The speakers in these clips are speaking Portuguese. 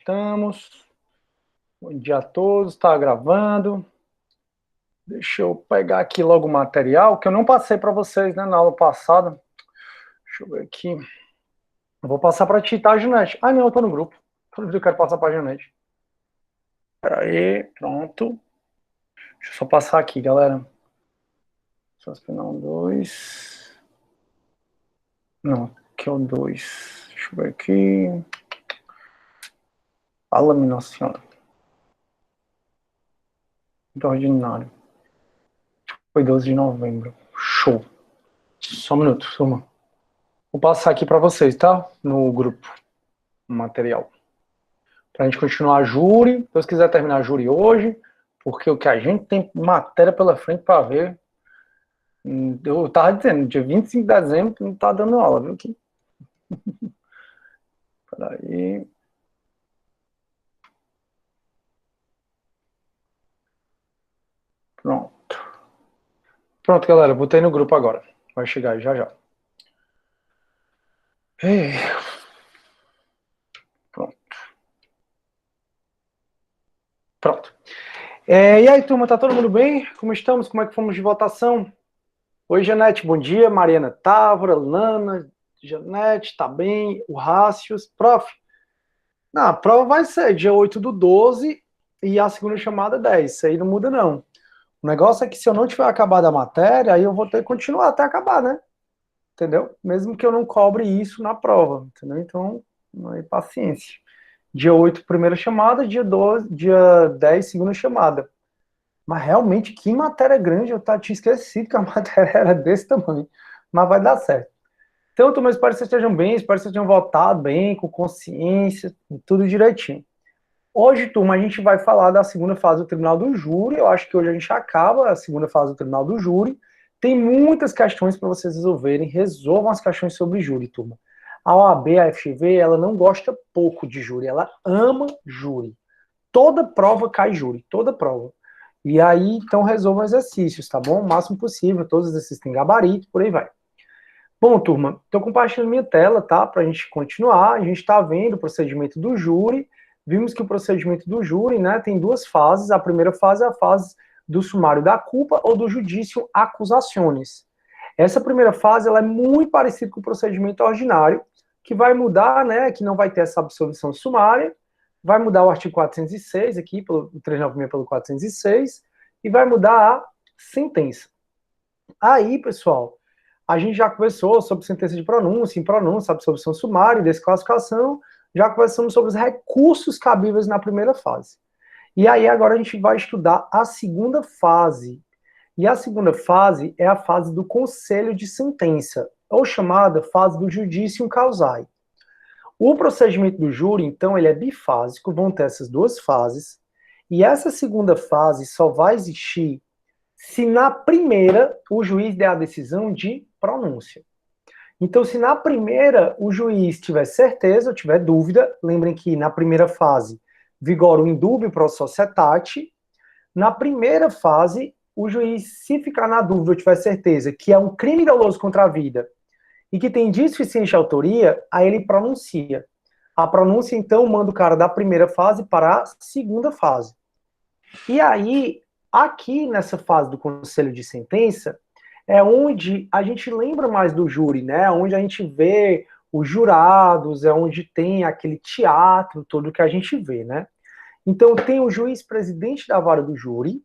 Estamos. Bom dia a todos, está gravando. Deixa eu pegar aqui logo o material, que eu não passei para vocês, né, na aula passada. Deixa eu ver aqui. Eu vou passar para ti, tá, Janete? Ah, não, eu tô no grupo. Todo dia eu quero passar para a Janete. Espera aí, pronto. Deixa eu só passar aqui, galera. Só final 2. Não, aqui é o 2. Deixa eu ver aqui. Fala, minha senhora. Muito ordinário. Foi 12 de novembro. Show. Só um minuto, turma. Vou passar aqui para vocês, tá? No grupo, o material. Para a gente continuar a júri. Se Deus quiser terminar a júri hoje, porque o que a gente tem matéria pela frente para ver. Eu tava dizendo, dia 25 de dezembro não tá dando aula, viu? Aqui. Peraí. Pronto. Pronto, galera. Botei no grupo agora. Vai chegar aí já já. Ei. Pronto. Pronto. E aí, turma, tá todo mundo bem? Como estamos? Como é que fomos de votação? Oi, Janete, bom dia. Mariana Távora, Lana, Janete, tá bem? O Rácios. Prof, não, a prova vai ser dia 8/12 e a segunda chamada 10. Isso aí não muda, não. O negócio é que se eu não tiver acabado a matéria, aí eu vou ter que continuar até acabar, né? Entendeu? Mesmo que eu não cobre isso na prova, entendeu? Então, aí, paciência. Dia 8, primeira chamada, dia 12, dia 10, segunda chamada. Mas realmente, que matéria grande, tinha esquecido que a matéria era desse tamanho. Mas vai dar certo. Então, turma, espero que vocês estejam bem, espero que vocês tenham votado bem, com consciência, tudo direitinho. Hoje, turma, a gente vai falar da segunda fase do Tribunal do Júri. Eu acho que hoje a gente acaba a segunda fase do Tribunal do Júri. Tem muitas questões para vocês resolverem. Resolvam as questões sobre júri, turma. A OAB, a FGV, ela não gosta pouco de júri, ela ama júri. Toda prova cai júri, toda prova. E aí, então, resolvam exercícios, tá bom? O máximo possível, todos os exercícios têm gabarito, por aí vai. Bom, turma, estou compartilhando minha tela, tá? Para a gente continuar. A gente está vendo o procedimento do júri. Vimos que o procedimento do júri, né, tem duas fases. A primeira fase é a fase do sumário da culpa ou do judício accusationis. Essa primeira fase ela é muito parecida com o procedimento ordinário, que vai mudar, né, que não vai ter essa absolvição sumária, vai mudar o artigo 406 aqui, pelo 396 pelo 406, e vai mudar a sentença. Aí, pessoal, a gente já conversou sobre sentença de pronúncia, impronúncia, absolvição sumária, desclassificação, já conversamos sobre os recursos cabíveis na primeira fase. E aí agora a gente vai estudar a segunda fase. E a segunda fase é a fase do conselho de sentença, ou chamada fase do judicium causae. O procedimento do júri, então, ele é bifásico, vão ter essas duas fases, e essa segunda fase só vai existir se na primeira o juiz der a decisão de pronúncia. Então, se na primeira o juiz tiver certeza ou tiver dúvida, lembrem que na primeira fase vigora o indúbio pro societate. Na primeira fase, o juiz, se ficar na dúvida ou tiver certeza que é um crime doloso contra a vida e que tem insuficiente de autoria, aí ele pronuncia. A pronúncia, então, manda o cara da primeira fase para a segunda fase. E aí, aqui nessa fase do conselho de sentença, é onde a gente lembra mais do júri, né? Onde a gente vê os jurados, é onde tem aquele teatro todo que a gente vê, né? Então, tem o juiz presidente da vara do júri,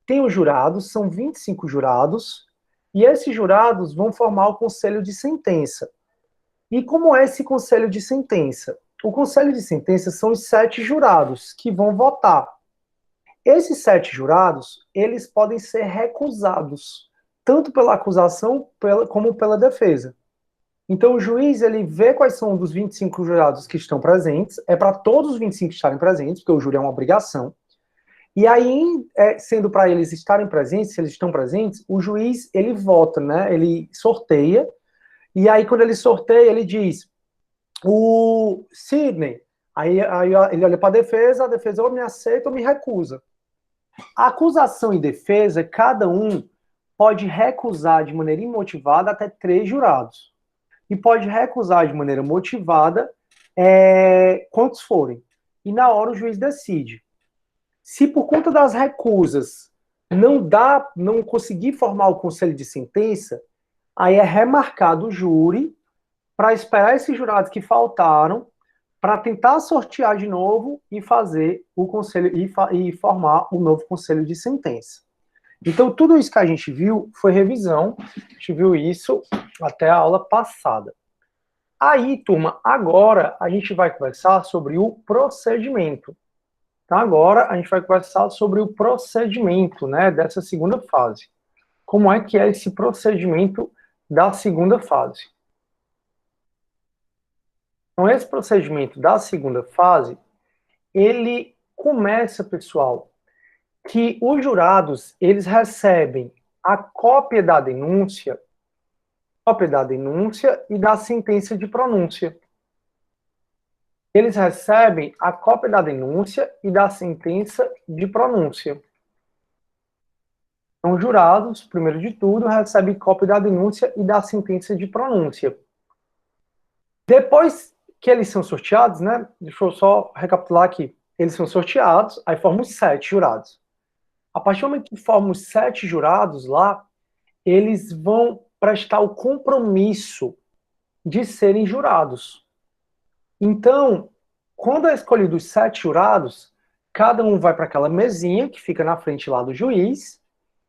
tem os jurados, são 25 jurados, e esses jurados vão formar o conselho de sentença. E como é esse conselho de sentença? O conselho de sentença são os 7 jurados que vão votar. Esses 7 jurados, eles podem ser recusados, tanto pela acusação como pela defesa. Então, o juiz, ele vê quais são dos 25 jurados que estão presentes, é para todos os 25 estarem presentes, porque o júri é uma obrigação. E aí, sendo para eles estarem presentes, se eles estão presentes, o juiz, ele vota, né? Ele sorteia, e aí quando ele sorteia, ele diz, o Sidney, aí ele olha para a defesa ou me aceita ou me recusa. A acusação e defesa, cada um pode recusar de maneira imotivada até 3 jurados. E pode recusar de maneira motivada quantos forem. e na hora o juiz decide. Se por conta das recusas não conseguir formar o conselho de sentença, aí é remarcado o júri para esperar esses jurados que faltaram para tentar sortear de novo e fazer o conselho e formar o novo conselho de sentença. Então, tudo isso que a gente viu foi revisão, a gente viu isso até a aula passada. Aí, turma, agora a gente vai conversar sobre o procedimento. Então, agora a gente vai conversar sobre o procedimento, né, dessa segunda fase. Como é que é esse procedimento da segunda fase? Então, esse procedimento da segunda fase, ele começa, pessoal, que os jurados, eles recebem a cópia da denúncia e da sentença de pronúncia. Eles recebem a cópia da denúncia e da sentença de pronúncia. Então, os jurados, primeiro de tudo, recebem cópia da denúncia e da sentença de pronúncia. Depois que eles são sorteados, né? Deixa eu só recapitular aqui. Eles são sorteados, aí formam os 7 jurados. A partir do momento que formam os 7 jurados lá, eles vão prestar o compromisso de serem jurados. Então, quando é escolhido os 7 jurados, cada um vai para aquela mesinha que fica na frente lá do juiz,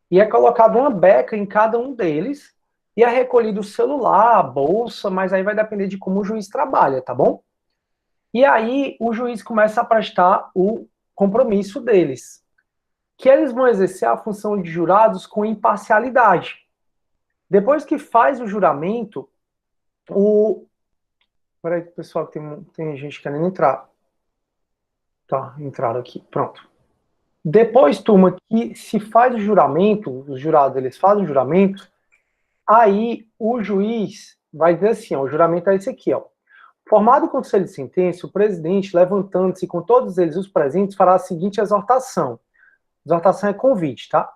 e é colocada uma beca em cada um deles, e é recolhido o celular, a bolsa, mas aí vai depender de como o juiz trabalha, tá bom? E aí o juiz começa a prestar o compromisso deles, que eles vão exercer a função de jurados com imparcialidade. Depois que faz o juramento, Peraí, pessoal, tem gente querendo entrar. Tá, entraram aqui, pronto. Depois, turma, que se faz o juramento, os jurados, eles fazem o juramento, aí o juiz vai dizer assim, ó, o juramento é esse aqui, ó. Formado o conselho de sentença, o presidente, levantando-se com todos eles os presentes, fará a seguinte exortação. Exortação é convite, tá?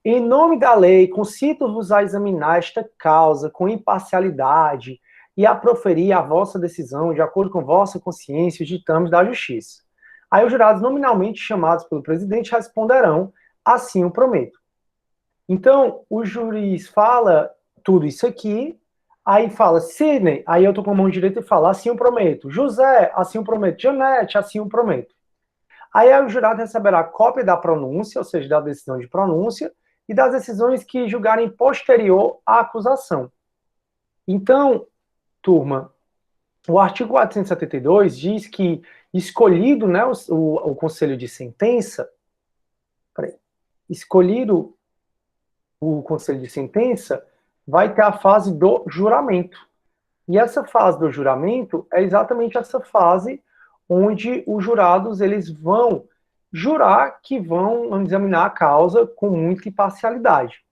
Em nome da lei, concito-vos a examinar esta causa com imparcialidade e a proferir a vossa decisão de acordo com vossa consciência e os ditames da justiça. Aí os jurados nominalmente chamados pelo presidente responderão, assim o prometo. Então, o juiz fala tudo isso aqui, aí fala, Sidney, aí eu tô com a mão direita e falo, assim eu prometo. José, assim eu prometo. Janete, assim eu prometo. Aí o jurado receberá cópia da pronúncia, ou seja, da decisão de pronúncia, e das decisões que julgarem posterior à acusação. Então, turma, o artigo 472 diz que, escolhido, né, o conselho de sentença, escolhido o conselho de sentença, vai ter a fase do juramento. E essa fase do juramento é exatamente essa fase onde os jurados eles vão jurar que vão examinar a causa com muita imparcialidade.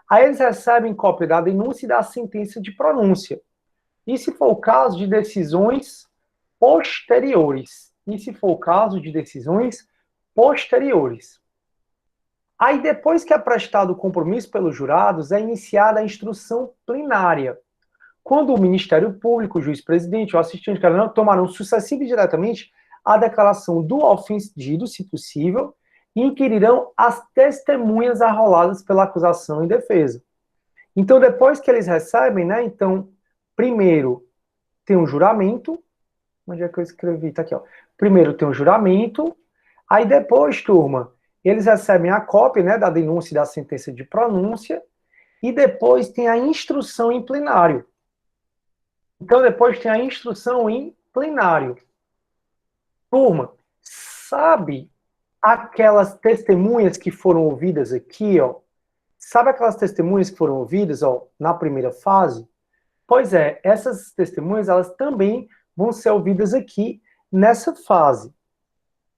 Aí eles recebem cópia da denúncia e da sentença de pronúncia. E se for o caso de decisões posteriores. Aí depois que é prestado o compromisso pelos jurados, é iniciada a instrução plenária, quando o Ministério Público, o juiz-presidente ou assistente tomarão sucessiva e diretamente a declaração do ofendido, se possível, e inquirirão as testemunhas arroladas pela acusação e defesa. Então, depois que eles recebem, né, então, primeiro tem um juramento, onde é que eu escrevi? Tá aqui, ó. Primeiro tem um juramento, aí depois, turma, eles recebem a cópia, né, da denúncia e da sentença de pronúncia, e depois tem a instrução em plenário. Então, depois tem a instrução em plenário. Turma, sabe aquelas testemunhas que foram ouvidas aqui, ó? Sabe aquelas testemunhas que foram ouvidas, ó, na primeira fase? Pois é, essas testemunhas, elas também vão ser ouvidas aqui nessa fase.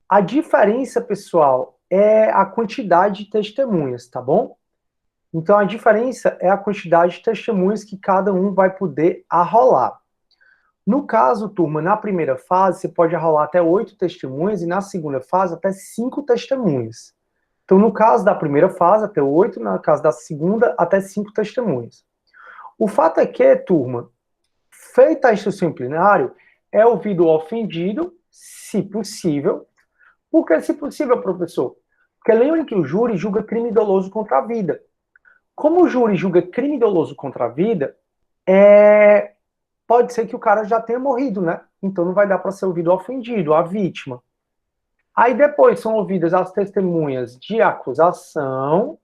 A diferença, pessoal, é a quantidade de testemunhas, tá bom? Então, a diferença é a quantidade de testemunhas que cada um vai poder arrolar. No caso, turma, na primeira fase, você pode arrolar até 8 testemunhas e na segunda fase até 5 testemunhas. Então, no caso da primeira fase, até 8, no caso da segunda, até 5 testemunhas. O fato é que, turma, feita a instrução em plenário, é ouvido o ofendido, se possível. Por que se possível, professor? Porque lembrem que o júri julga crime doloso contra a vida. Como o júri julga crime doloso contra a vida, pode ser que o cara já tenha morrido, né? Então não vai dar para ser ouvido o ofendido, a vítima. Aí depois são ouvidas as testemunhas de acusação,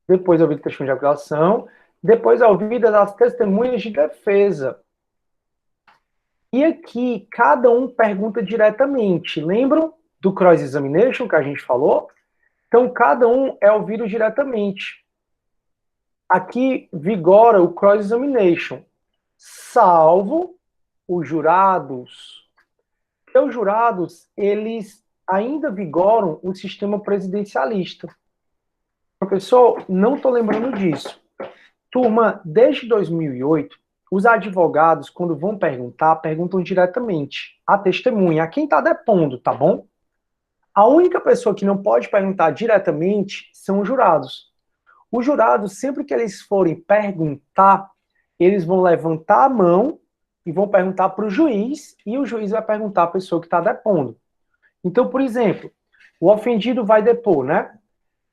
depois é ouvido testemunha de acusação, depois é ouvidas as testemunhas de defesa. E aqui, cada um pergunta diretamente. Lembram do cross-examination que a gente falou? Então, cada um é ouvido diretamente. Aqui vigora o cross-examination, salvo os jurados. Porque os jurados, eles ainda vigoram o sistema presidencialista. Professor, não estou lembrando disso. Turma, desde 2008, os advogados, quando vão perguntar, perguntam diretamente à testemunha, a quem está depondo, tá bom? A única pessoa que não pode perguntar diretamente são os jurados. Os jurados, sempre que eles forem perguntar, eles vão levantar a mão e vão perguntar para o juiz, e o juiz vai perguntar à pessoa que está depondo. Então, por exemplo, o ofendido vai depor, né?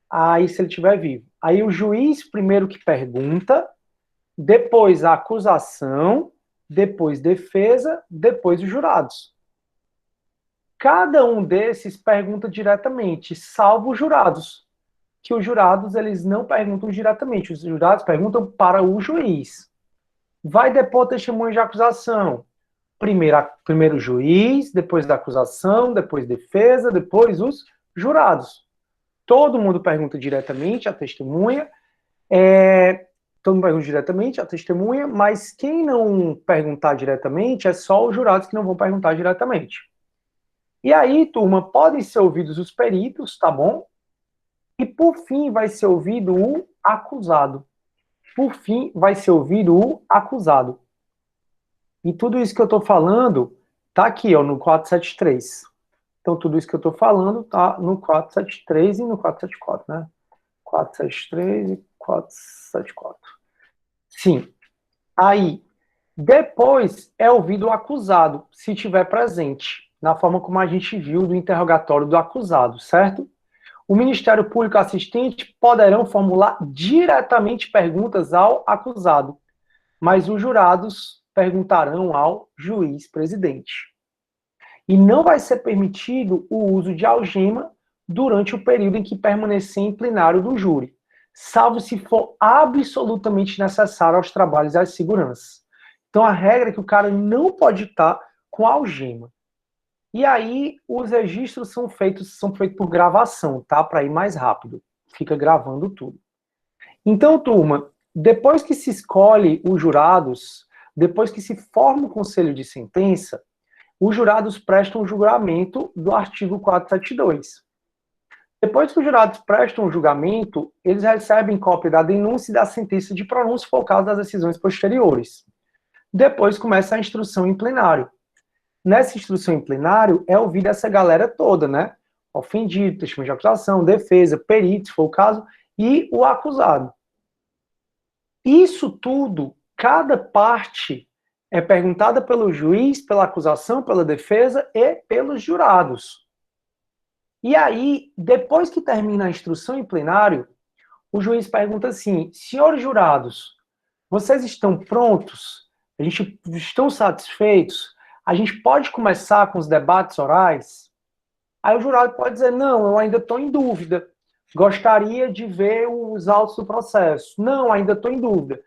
Aí, se ele estiver vivo. Aí o juiz primeiro que pergunta, depois a acusação, depois defesa, depois os jurados. Cada um desses pergunta diretamente, salvo os jurados. Que os jurados, eles não perguntam diretamente, os jurados perguntam para o juiz. Vai depor testemunha de acusação. Primeiro o juiz, depois da acusação, depois defesa, depois os jurados. Todo mundo pergunta diretamente à testemunha, todo mundo pergunta diretamente à testemunha, mas quem não perguntar diretamente é só os jurados que não vão perguntar diretamente. E aí, turma, podem ser ouvidos os peritos, tá bom? E por fim vai ser ouvido o acusado. Por fim vai ser ouvido o acusado. E tudo isso que eu estou falando tá aqui, ó, no 473. Então, tudo isso que eu estou falando tá no 473 e no 474, né? 473 e 474. Sim. Aí, depois é ouvido o acusado, se tiver presente, na forma como a gente viu do interrogatório do acusado, certo? O Ministério Público Assistente poderão formular diretamente perguntas ao acusado, mas os jurados perguntarão ao juiz presidente. E não vai ser permitido o uso de algema durante o período em que permanecer em plenário do júri, salvo se for absolutamente necessário aos trabalhos e às seguranças. Então a regra é que o cara não pode estar com algema. E aí os registros são feitos por gravação, tá? Para ir mais rápido. Fica gravando tudo. Então, turma, depois que se escolhe os jurados, depois que se forma o conselho de sentença, os jurados prestam o julgamento do artigo 472. Depois que os jurados prestam o julgamento, eles recebem cópia da denúncia e da sentença de pronúncio, se for o caso das decisões posteriores. Depois começa a instrução em plenário. Nessa instrução em plenário, é ouvida essa galera toda, né? Ofendido, testemunha de acusação, defesa, perito, se for o caso, e o acusado. Isso tudo, cada parte é perguntada pelo juiz, pela acusação, pela defesa e pelos jurados. E aí, depois que termina a instrução em plenário, o juiz pergunta assim: senhores jurados, vocês estão prontos? Estão satisfeitos? A gente pode começar com os debates orais? Aí o jurado pode dizer: não, eu ainda estou em dúvida. Gostaria de ver os autos do processo. Não, ainda estou em dúvida.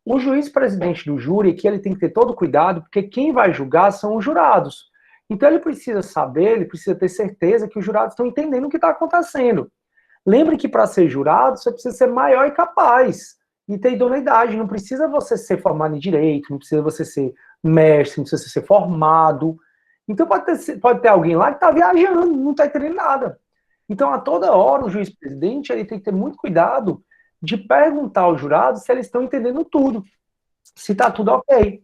O juiz presidente do júri, que ele tem que ter todo cuidado, porque quem vai julgar são os jurados. Então ele precisa saber, ele precisa ter certeza que os jurados estão entendendo o que está acontecendo. Lembre que para ser jurado, você precisa ser maior e capaz. E ter idoneidade. Não precisa você ser formado em direito, não precisa você ser mestre, não precisa ser formado. Então pode ter alguém lá que está viajando, não está entendendo nada. Então, a toda hora, o juiz presidente ele tem que ter muito cuidado de perguntar aos jurados se eles estão entendendo tudo, se está tudo ok.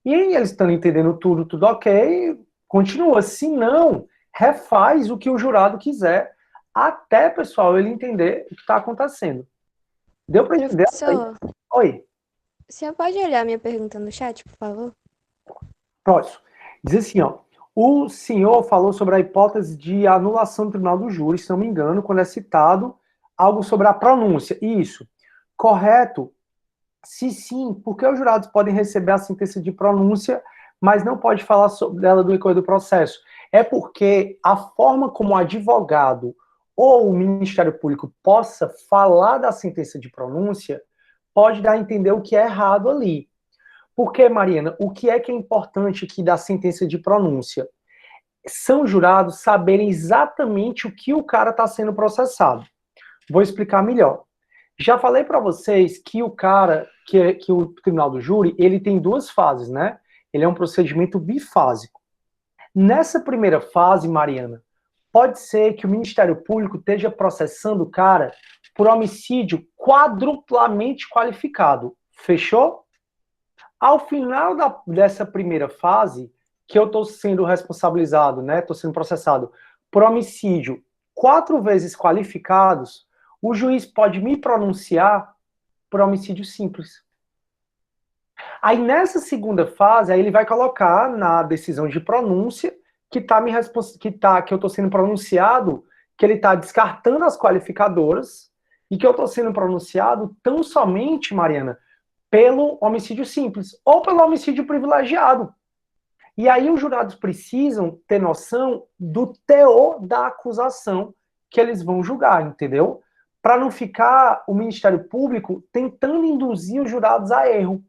E aí eles estão entendendo tudo ok, continua. Se não, refaz o que o jurado quiser, até, pessoal, ele entender o que está acontecendo. Deu para entender? Professor, Oi. o senhor pode olhar minha pergunta no chat, por favor? Próximo. Diz assim, ó. O senhor falou sobre a hipótese de anulação do tribunal do júri, se não me engano, quando é citado algo sobre a pronúncia. Isso. Correto? Se sim, porque os jurados podem receber a sentença de pronúncia, mas não pode falar sobre ela do decorrer do processo. É porque a forma como o advogado ou o Ministério Público possa falar da sentença de pronúncia pode dar a entender o que é errado ali. Porque, Mariana, o que é importante aqui da sentença de pronúncia? São jurados saberem exatamente o que o cara está sendo processado. Vou explicar melhor. Já falei para vocês que o cara, que o tribunal do júri, ele tem duas fases, né? Ele é um procedimento bifásico. Nessa primeira fase, Mariana, pode ser que o Ministério Público esteja processando o cara por homicídio quadruplamente qualificado. Fechou? Ao final dessa primeira fase, que eu estou sendo responsabilizado, né? Estou sendo processado por homicídio 4 vezes qualificados, o juiz pode me pronunciar por homicídio simples. Aí nessa segunda fase, aí ele vai colocar na decisão de pronúncia que eu estou sendo pronunciado, que ele está descartando as qualificadoras e que eu estou sendo pronunciado tão somente, Mariana, pelo homicídio simples ou pelo homicídio privilegiado. E aí os jurados precisam ter noção do teor da acusação que eles vão julgar, entendeu? Para não ficar o Ministério Público tentando induzir os jurados a erro.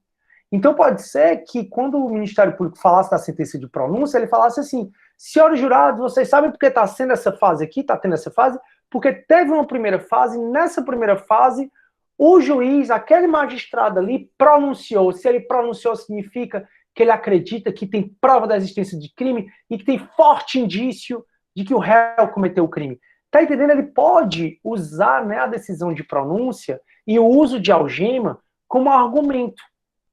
Então pode ser que quando o Ministério Público falasse da sentença de pronúncia, ele falasse assim: senhores jurados, vocês sabem por que está sendo essa fase aqui, está tendo essa fase? Porque teve uma primeira fase, e nessa primeira fase, o juiz, aquele magistrado ali, pronunciou. Se ele pronunciou, significa que ele acredita que tem prova da existência de crime e que tem forte indício de que o réu cometeu o crime. Tá entendendo? Ele pode usar, né, a decisão de pronúncia e o uso de algema como argumento.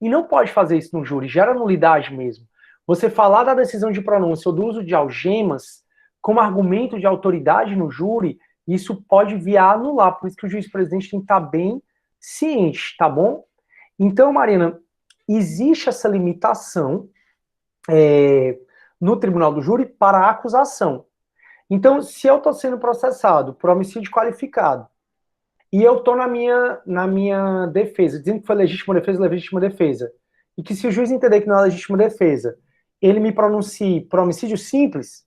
E não pode fazer isso no júri, gera nulidade mesmo. Você falar da decisão de pronúncia ou do uso de algemas como argumento de autoridade no júri, isso pode vir a anular. Por isso que o juiz-presidente tem que estar bem ciente, tá bom? Então, Marina, existe essa limitação no tribunal do júri para a acusação. Então, se eu estou sendo processado por homicídio qualificado e eu estou na minha defesa, dizendo que foi legítima defesa, e que se o juiz entender que não é legítima defesa, ele me pronuncie por homicídio simples,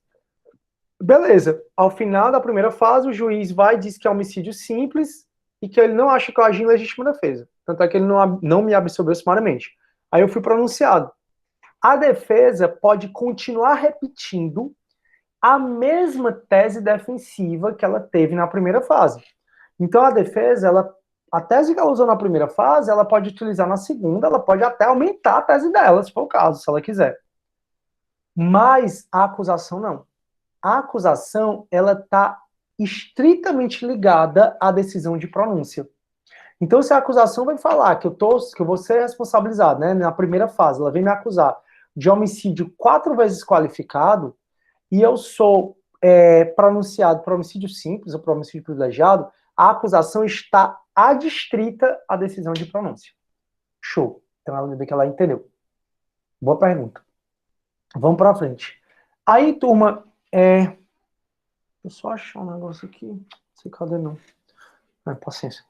beleza. Ao final da primeira fase, o juiz vai e diz que é homicídio simples e que ele não acha que eu agi em legítima defesa. Tanto é que ele não me absolveu sumariamente. Aí eu fui pronunciado. A defesa pode continuar repetindo a mesma tese defensiva que ela teve na primeira fase. Então a defesa, a tese que ela usou na primeira fase, ela pode utilizar na segunda, ela pode até aumentar a tese dela, se for o caso, se ela quiser. Mas a acusação não. A acusação, ela está estritamente ligada à decisão de pronúncia. Então, se a acusação vai falar que eu vou ser responsabilizado, né, na primeira fase, ela vem me acusar de homicídio 4 vezes qualificado, e eu sou pronunciado por homicídio simples ou por homicídio privilegiado, a acusação está adstrita à decisão de pronúncia. Show. Então, ela vê que ela entendeu. Boa pergunta. Vamos para frente. Aí, turma, deixa eu só achar um negócio aqui. Não sei cadê não. Paciência.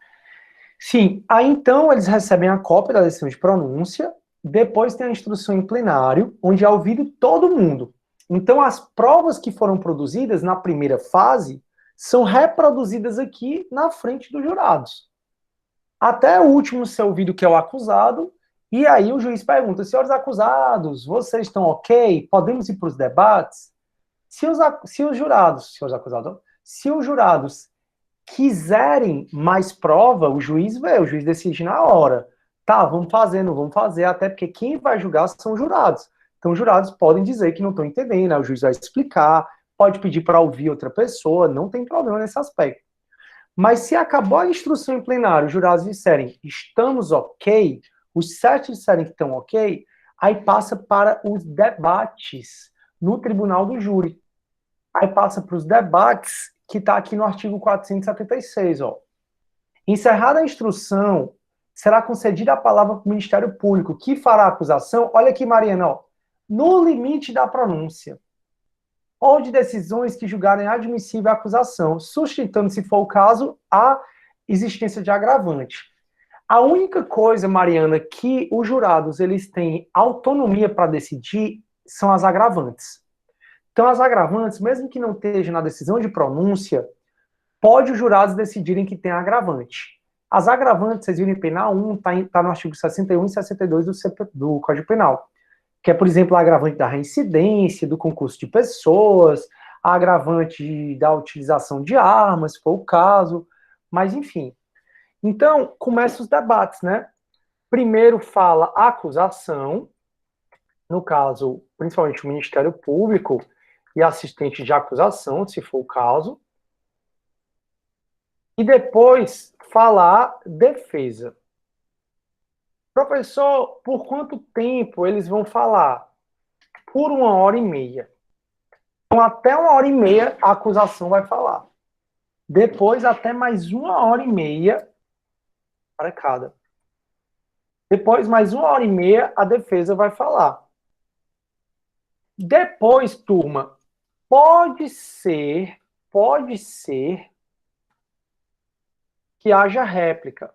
Sim, aí então eles recebem a cópia da decisão de pronúncia, depois tem a instrução em plenário, onde é ouvido todo mundo. Então as provas que foram produzidas na primeira fase são reproduzidas aqui na frente dos jurados. Até o último ser ouvido, que é o acusado, e aí o juiz pergunta: senhores acusados, vocês estão ok? Podemos ir para os debates? Se os jurados quiserem mais prova, o juiz decide na hora. Tá, vamos fazer, não vamos fazer, até porque quem vai julgar são os jurados. Então, os jurados podem dizer que não estão entendendo, né? O juiz vai explicar, pode pedir para ouvir outra pessoa, não tem problema nesse aspecto. Mas se acabou a instrução em plenário, os jurados disserem estamos ok, os 7 disserem que estão ok, aí passa para os debates no tribunal do júri. Aí passa para os debates que está aqui no artigo 476, ó. Encerrada a instrução, será concedida a palavra para o Ministério Público, que fará a acusação, olha aqui, Mariana, ó, no limite da pronúncia. ou de decisões que julgarem admissível a acusação, sustentando, se for o caso, a existência de agravante. A única coisa, Mariana, que os jurados eles têm autonomia para decidir são as agravantes. Então, as agravantes, mesmo que não esteja na decisão de pronúncia, pode os jurados decidirem que tem agravante. As agravantes, vocês viram em penal 1, está no artigo 61 e 62 do Código Penal, que é, por exemplo, a agravante da reincidência, do concurso de pessoas, a agravante da utilização de armas, se for o caso, mas enfim. Então, começam os debates, né? Primeiro fala a acusação, no caso, principalmente o Ministério Público e assistente de acusação, se for o caso. E depois falar defesa. Professor, por quanto tempo eles vão falar? Por 1h30. Então, até 1h30 a acusação vai falar. Depois, até mais 1h30 para cada. Depois, mais 1h30 a defesa vai falar. Depois, turma, pode ser que haja réplica.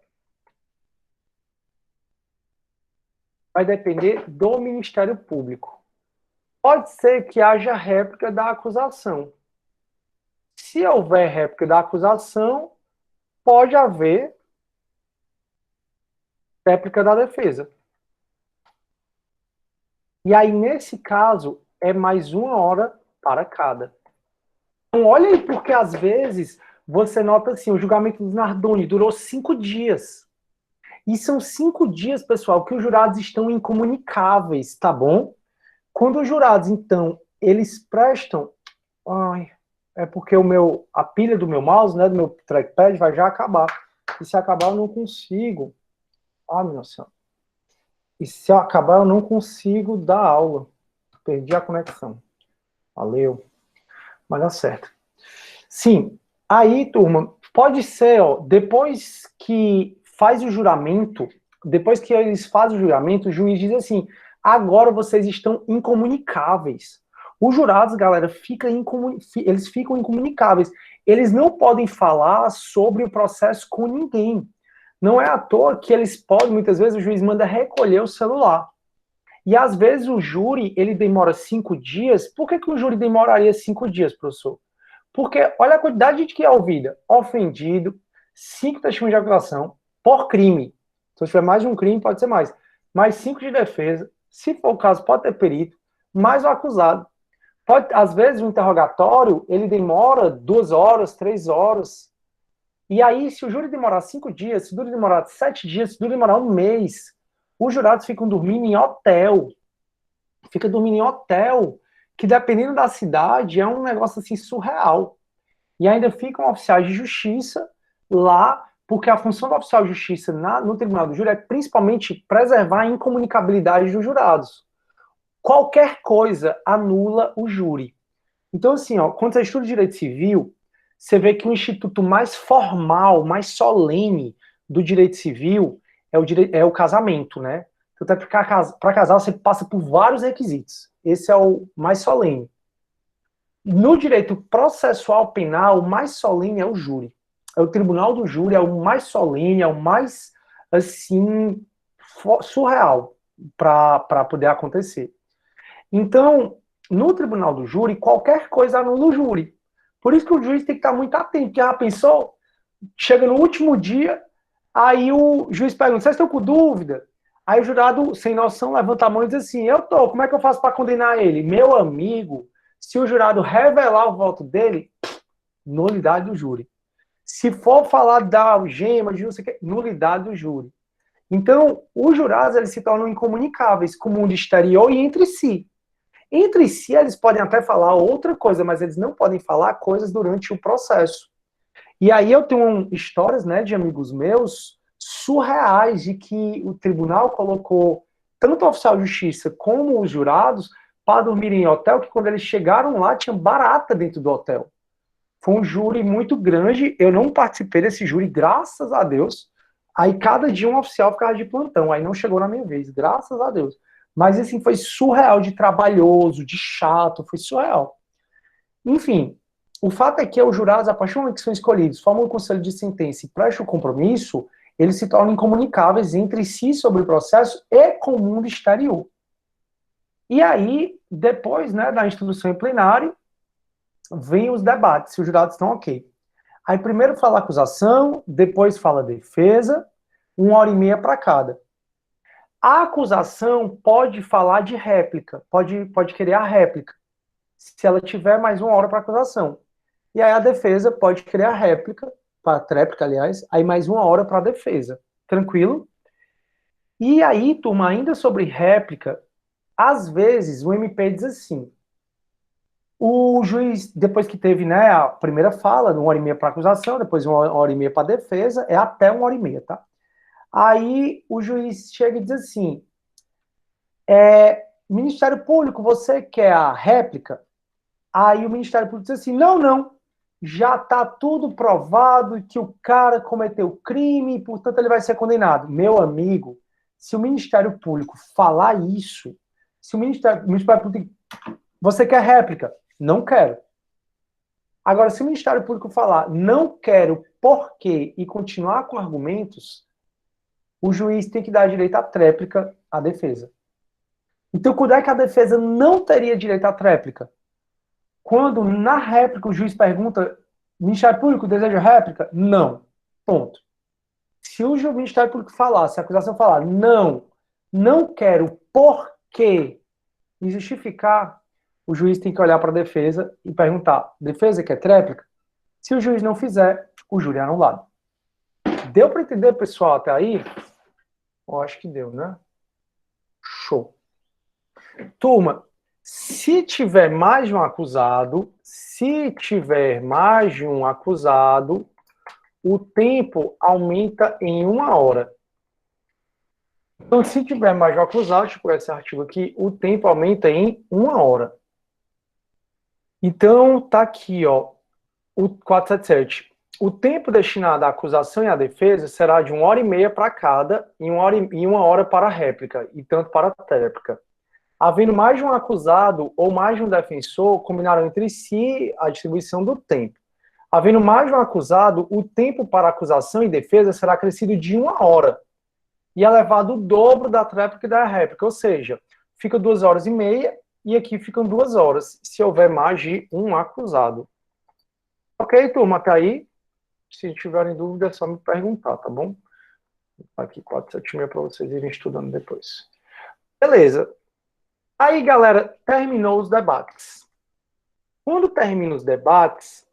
Vai depender do Ministério Público. Pode ser que haja réplica da acusação. Se houver réplica da acusação, pode haver réplica da defesa. E aí, nesse caso, é mais 1h para cada. Então, olha aí, porque às vezes você nota assim, o julgamento do Nardoni durou 5 dias. E são 5 dias, pessoal, que os jurados estão incomunicáveis, tá bom? Quando os jurados, então, eles prestam... Ai, é porque a pilha do meu mouse, né, do meu trackpad, vai já acabar. E se acabar, eu não consigo. Ah, meu Deus. E se eu acabar, eu não consigo dar aula. Perdi a conexão. Valeu. Mas dá certo. Sim. Aí, turma, pode ser, ó, depois que faz o juramento, depois que eles fazem o juramento, o juiz diz assim, agora vocês estão incomunicáveis. Os jurados, galera, eles ficam incomunicáveis. Eles não podem falar sobre o processo com ninguém. Não é à toa que eles podem, muitas vezes, o juiz manda recolher o celular. E às vezes o júri, ele demora 5 dias. Por que o júri demoraria 5 dias, professor? Porque olha a quantidade de gente que é ouvida. Ofendido, 5 testemunhas de acusação por crime. Então, se tiver mais de um crime, pode ser mais. Mais 5 de defesa. Se for o caso, pode ter perito. Mais o acusado. Às vezes, o interrogatório, ele demora 2 horas, 3 horas. E aí, se o júri demorar 5 dias, se o júri demorar 7 dias, se o júri demorar 1 mês, os jurados ficam dormindo em hotel. Fica dormindo em hotel, que dependendo da cidade, é um negócio assim surreal. E ainda ficam oficiais de justiça lá, porque a função do oficial de justiça no tribunal do júri é principalmente preservar a incomunicabilidade dos jurados. Qualquer coisa anula o júri. Então, assim, ó, quando você estuda direito civil, você vê que o instituto mais formal, mais solene do direito civil é o casamento, né? Então, até para casar, você passa por vários requisitos. Esse é o mais solene. No direito processual penal, o mais solene é o júri. É o tribunal do júri, é o mais solene, é o mais, assim, surreal para poder acontecer. Então, no tribunal do júri, qualquer coisa anula o júri. Por isso que o juiz tem que estar muito atento, porque já pensou? Chega no último dia, aí o juiz pergunta, vocês estão com dúvida? Aí o jurado, sem noção, levanta a mão e diz assim, eu tô, como é que eu faço para condenar ele? Meu amigo, se o jurado revelar o voto dele, nulidade do júri. Se for falar da algema, de não sei o que, nulidade do júri. Então, os jurados, eles se tornam incomunicáveis com o mundo exterior e entre si. Entre si, eles podem até falar outra coisa, mas eles não podem falar coisas durante o processo. E aí eu tenho histórias, né, de amigos meus surreais de que o tribunal colocou tanto o oficial de justiça como os jurados para dormir em hotel, que quando eles chegaram lá, tinha barata dentro do hotel. Foi um júri muito grande, eu não participei desse júri, graças a Deus. Aí cada dia um oficial ficava de plantão, aí não chegou na minha vez, graças a Deus. Mas assim, foi surreal de trabalhoso, de chato, foi surreal. Enfim, o fato é que os jurados, a partir do momento que são escolhidos, formam um conselho de sentença e prestam o compromisso, eles se tornam incomunicáveis entre si sobre o processo e com o mundo exterior. E aí, depois, né, da instrução em plenário, vem os debates, se os jurados estão ok. Aí primeiro fala a acusação, depois fala a defesa, 1h30 para cada. A acusação pode falar de réplica, pode querer a réplica, se ela tiver mais 1 hora para acusação. E aí a defesa pode querer a réplica, para a tréplica, aliás, aí mais 1 hora para a defesa. Tranquilo? E aí, turma, ainda sobre réplica, às vezes o MP diz assim, o juiz, depois que teve, né, a primeira fala, 1h30 para acusação, depois 1h30 para defesa, é até 1h30, tá? Aí o juiz chega e diz assim, Ministério Público, você quer a réplica? Aí o Ministério Público diz assim, não, já está tudo provado que o cara cometeu crime, portanto ele vai ser condenado. Meu amigo, se o Ministério Público falar isso, se o Ministério Público, você quer réplica? Não quero. Agora, se o Ministério Público falar, não quero, por quê, e continuar com argumentos, o juiz tem que dar direito à tréplica à defesa. Então, quando é que a defesa não teria direito à tréplica? Quando, na réplica, o juiz pergunta, Ministério Público deseja réplica? Não. Ponto. Se o Ministério Público falar, se a acusação falar, não quero, por quê, e justificar, o juiz tem que olhar para a defesa e perguntar, defesa quer tréplica? Se o juiz não fizer, o júri é anulado. Deu para entender, pessoal, até aí? Eu acho que deu, né? Show. Turma, se tiver mais de um acusado, o tempo aumenta em 1 hora. Então, se tiver mais de um acusado, tipo esse artigo aqui, o tempo aumenta em 1 hora. Então, tá aqui, ó, o 477. O tempo destinado à acusação e à defesa será de 1h30 para cada e 1 hora para a réplica, e tanto para a tréplica. Havendo mais de um acusado ou mais de um defensor, combinarão entre si a distribuição do tempo. Havendo mais de um acusado, o tempo para acusação e defesa será acrescido de 1 hora e elevado o dobro da tréplica e da réplica, ou seja, fica 2h30 e aqui ficam 2 horas, se houver mais de um acusado. Ok, turma, tá aí? Se tiverem dúvida, é só me perguntar, tá bom? Aqui 476 para vocês irem estudando depois. Beleza. Aí, galera, terminou os debates. Quando termina os debates,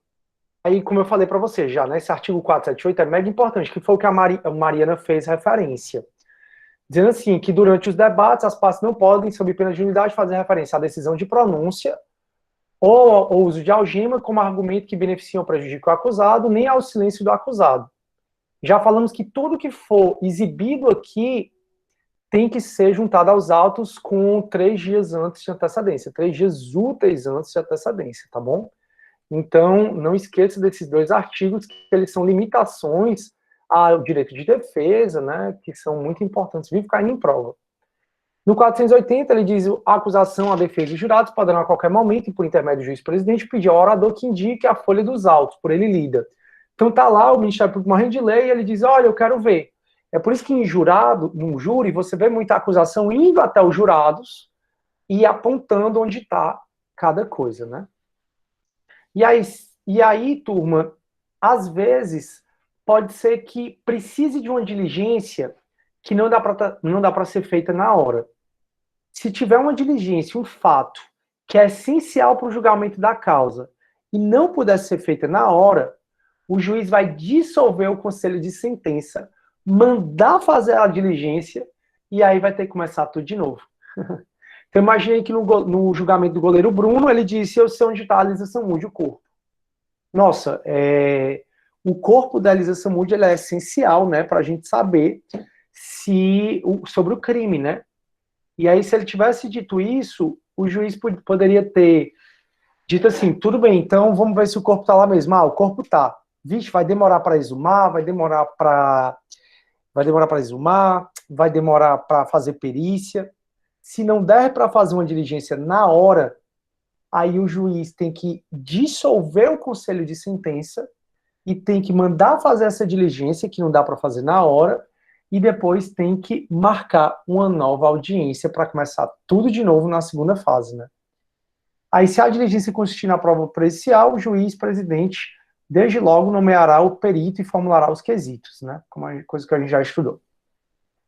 aí, como eu falei para vocês já, né, esse artigo 478 é mega importante, que foi o que a Mariana fez referência. Dizendo assim, que durante os debates, as partes não podem, sob pena de nulidade, fazer referência à decisão de pronúncia ou ao uso de algema como argumento que beneficia ou prejudica o acusado, nem ao silêncio do acusado. Já falamos que tudo que for exibido aqui tem que ser juntado aos autos com 3 dias antes de antecedência, 3 dias úteis antes de antecedência, tá bom? Então, não esqueça desses 2 artigos, que eles são limitações ao direito de defesa, né, que são muito importantes, vive caindo em prova. No 480, ele diz, a acusação, a defesa e os jurados poderão a qualquer momento, e por intermédio do juiz-presidente, pedir ao orador que indique a folha dos autos, por ele lida. Então tá lá o Ministério Público morrendo de lei, e ele diz, olha, eu quero ver. É por isso que em jurado, no júri, você vê muita acusação indo até os jurados e apontando onde está cada coisa, né? E aí, turma, às vezes pode ser que precise de uma diligência que não dá para ser feita na hora. Se tiver uma diligência, um fato que é essencial para o julgamento da causa e não puder ser feita na hora, o juiz vai dissolver o conselho de sentença, mandar fazer a diligência e aí vai ter que começar tudo de novo. Então imaginei que no julgamento do goleiro Bruno, ele disse, eu sei onde está a Lisa Samud, o corpo. Nossa, o corpo da Lisa Samud ele é essencial, né, para a gente saber sobre o crime, né? E aí, se ele tivesse dito isso, o juiz poderia ter dito assim, tudo bem, então vamos ver se o corpo está lá mesmo. Ah, o corpo está. Vixe, vai demorar para exumar, vai demorar para exumar, vai demorar para fazer perícia. Se não der para fazer uma diligência na hora, aí o juiz tem que dissolver o conselho de sentença e tem que mandar fazer essa diligência, que não dá para fazer na hora, e depois tem que marcar uma nova audiência para começar tudo de novo na segunda fase, né? Aí, se a diligência consistir na prova pericial, o juiz presidente, desde logo, nomeará o perito e formulará os quesitos, né? Como é coisa que a gente já estudou.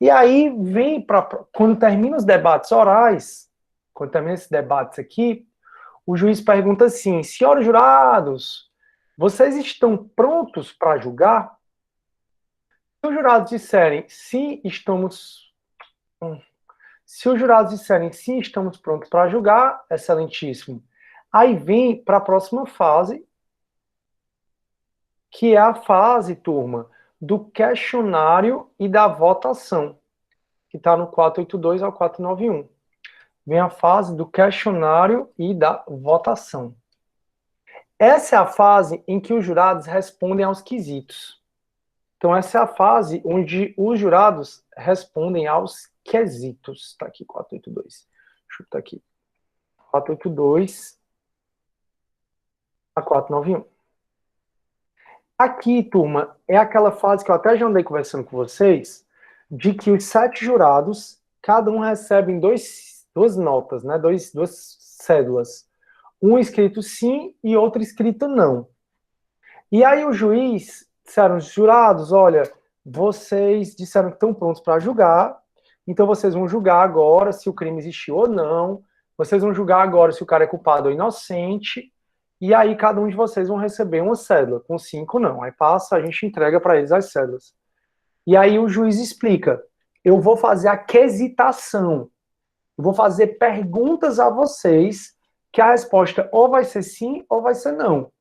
E aí vem para quando termina os debates orais, quando termina esses debates aqui, o juiz pergunta assim: senhores jurados, vocês estão prontos para julgar? Se os jurados disserem sim, se os jurados disserem sim, estamos prontos para julgar, excelentíssimo. Aí vem para a próxima fase, que é a fase, turma, do questionário e da votação, que está no 482 ao 491. Vem a fase do questionário e da votação. Essa é a fase em que os jurados respondem aos quesitos. Então, essa é a fase onde os jurados respondem aos quesitos. Está aqui, 482. Deixa eu botar aqui. 482 a 491. Aqui, turma, é aquela fase que eu até já andei conversando com vocês, de que os 7 jurados, cada um recebe duas notas, né? Duas cédulas. Um escrito sim e outro escrito não. E aí o juiz disseram, os jurados, olha, vocês disseram que estão prontos para julgar, então vocês vão julgar agora se o crime existiu ou não, vocês vão julgar agora se o cara é culpado ou inocente, e aí cada um de vocês vão receber uma cédula, com 5 não. Aí passa, a gente entrega para eles as cédulas. E aí o juiz explica, eu vou fazer a quesitação, eu vou fazer perguntas a vocês, que a resposta ou vai ser sim ou vai ser não.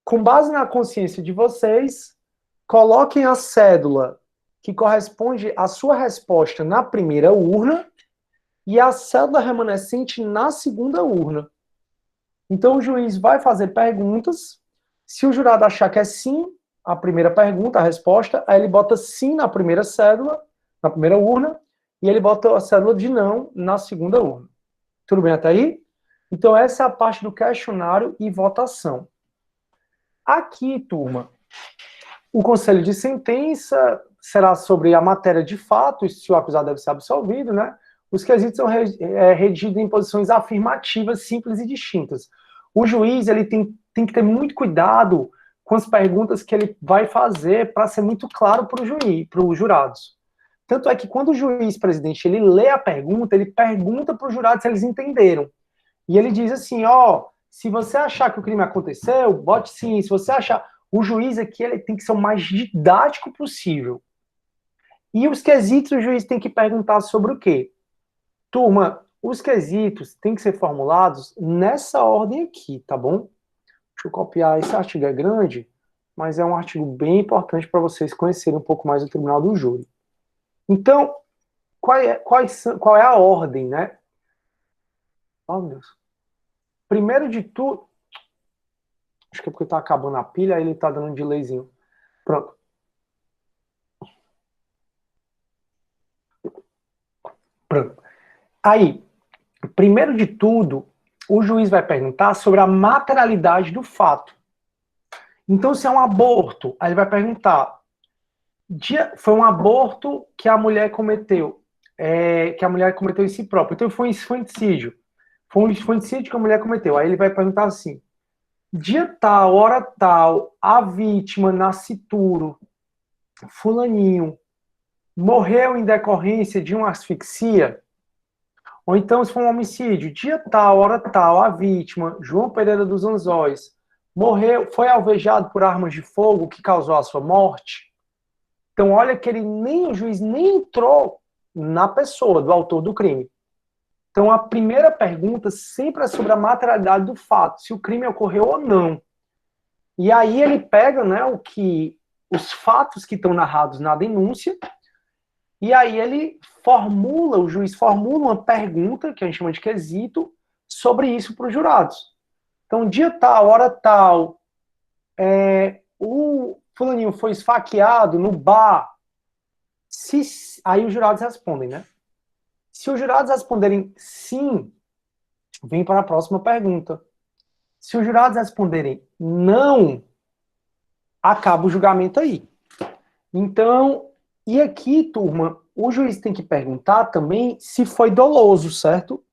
Com base na consciência de vocês, coloquem a cédula que corresponde à sua resposta na primeira urna e a cédula remanescente na segunda urna. Então o juiz vai fazer perguntas. Se o jurado achar que é sim, a primeira pergunta, a resposta, aí ele bota sim na primeira cédula, na primeira urna, e ele bota a cédula de não na segunda urna. Tudo bem até aí? Então essa é a parte do questionário e votação. Aqui, turma, o conselho de sentença será sobre a matéria de fato, se o acusado deve ser absolvido, né? Os quesitos são redigidos em posições afirmativas, simples e distintas. O juiz ele tem que ter muito cuidado com as perguntas que ele vai fazer para ser muito claro para os jurados. Tanto é que quando o juiz presidente ele lê a pergunta, ele pergunta para os jurados se eles entenderam. E ele diz assim, ó, se você achar que o crime aconteceu, bote sim. Se você achar... O juiz aqui ele tem que ser o mais didático possível. E os quesitos o juiz tem que perguntar sobre o quê? Turma, os quesitos têm que ser formulados nessa ordem aqui, tá bom? Deixa eu copiar, esse artigo é grande, mas é um artigo bem importante para vocês conhecerem um pouco mais o Tribunal do Júri. Então, qual é a ordem, né? Oh, meu Deus. Primeiro de tudo... Acho que é porque está acabando a pilha, aí ele está dando um delayzinho. Pronto. Pronto. Aí, primeiro de tudo, o juiz vai perguntar sobre a materialidade do fato. Então, se é um aborto, aí ele vai perguntar, foi um aborto que a mulher cometeu, em si própria. Então, foi um infanticídio. Foi um infanticídio que a mulher cometeu. Aí ele vai perguntar assim, dia tal, hora tal, a vítima, nascituro, fulaninho, morreu em decorrência de uma asfixia? Ou então, se for um homicídio, dia tal, hora tal, a vítima, João Pereira dos Anzóis, morreu, foi alvejado por armas de fogo que causou a sua morte? Então, olha que o juiz nem entrou na pessoa do autor do crime. Então, a primeira pergunta sempre é sobre a materialidade do fato, se o crime ocorreu ou não. E aí ele pega, né, os fatos que estão narrados na denúncia, e aí o juiz formula uma pergunta, que a gente chama de quesito, sobre isso para os jurados. Então, dia tal, hora tal, o fulaninho foi esfaqueado no bar. Aí os jurados respondem, né? Se os jurados responderem sim, vem para a próxima pergunta. Se os jurados responderem não, acaba o julgamento aí. Então, e aqui, turma, o juiz tem que perguntar também se foi doloso, certo?